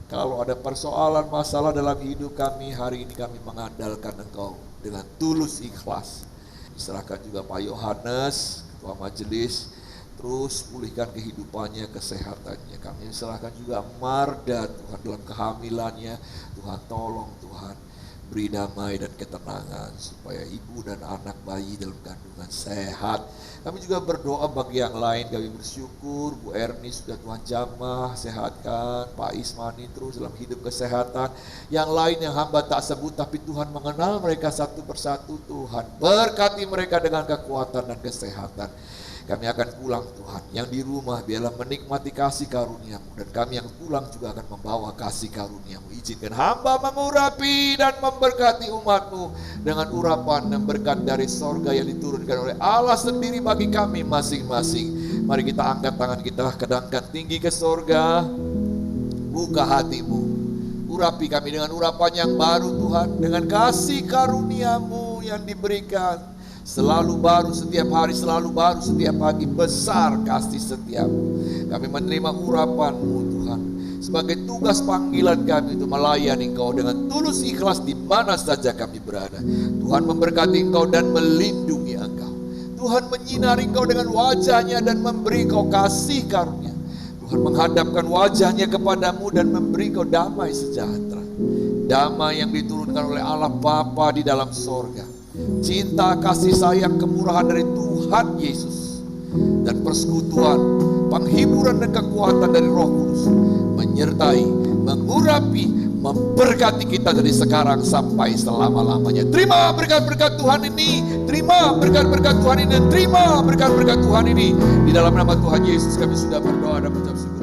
Kalau ada persoalan, masalah dalam hidup kami, hari ini kami mengandalkan Engkau dengan tulus, ikhlas. Serahkan juga Pak Yohanes, Ketua Majelis, terus pulihkan kehidupannya, kesehatannya. Kami serahkan juga Marda Tuhan dalam kehamilannya. Tuhan tolong Tuhan. Beri damai dan ketenangan supaya ibu dan anak bayi dalam kandungan sehat. Kami juga berdoa bagi yang lain. Kami bersyukur Bu Erni sudah Tuhan jamah, sehatkan Pak Ismani terus dalam hidup kesehatan. Yang lain yang hamba tak sebut tapi Tuhan mengenal mereka satu persatu. Tuhan berkati mereka dengan kekuatan dan kesehatan. Kami akan pulang Tuhan, yang di rumah biarlah menikmati kasih karunia-Mu, dan kami yang pulang juga akan membawa kasih karunia-Mu. Izinkan hamba mengurapi dan memberkati umat-Mu dengan urapan dan berkat dari sorga yang diturunkan oleh Allah sendiri bagi kami masing-masing. Mari kita angkat tangan kita, kedangkan tinggi ke sorga. Buka hati-Mu, urapi kami dengan urapan yang baru Tuhan, dengan kasih karunia-Mu yang diberikan selalu baru setiap hari, selalu baru setiap pagi. Besar kasih setiamu. Kami menerima urapan-Mu Tuhan, sebagai tugas panggilan kami untuk melayani Engkau dengan tulus ikhlas di mana saja kami berada. Tuhan memberkati Engkau dan melindungi Engkau. Tuhan menyinari Engkau dengan wajah-Nya dan memberi Engkau kasih karunia. Tuhan menghadapkan wajah-Nya kepadamu dan memberi Engkau damai sejahtera. Damai yang diturunkan oleh Allah Bapa di dalam sorga, cinta, kasih sayang, kemurahan dari Tuhan Yesus, dan persekutuan, penghiburan dan kekuatan dari Roh Kudus menyertai, mengurapi, memberkati kita dari sekarang sampai selama-lamanya. Terima berkat-berkat Tuhan ini, terima berkat-berkat Tuhan ini, dan terima berkat-berkat Tuhan ini. Di dalam nama Tuhan Yesus kami sudah berdoa dan mengucap syukur.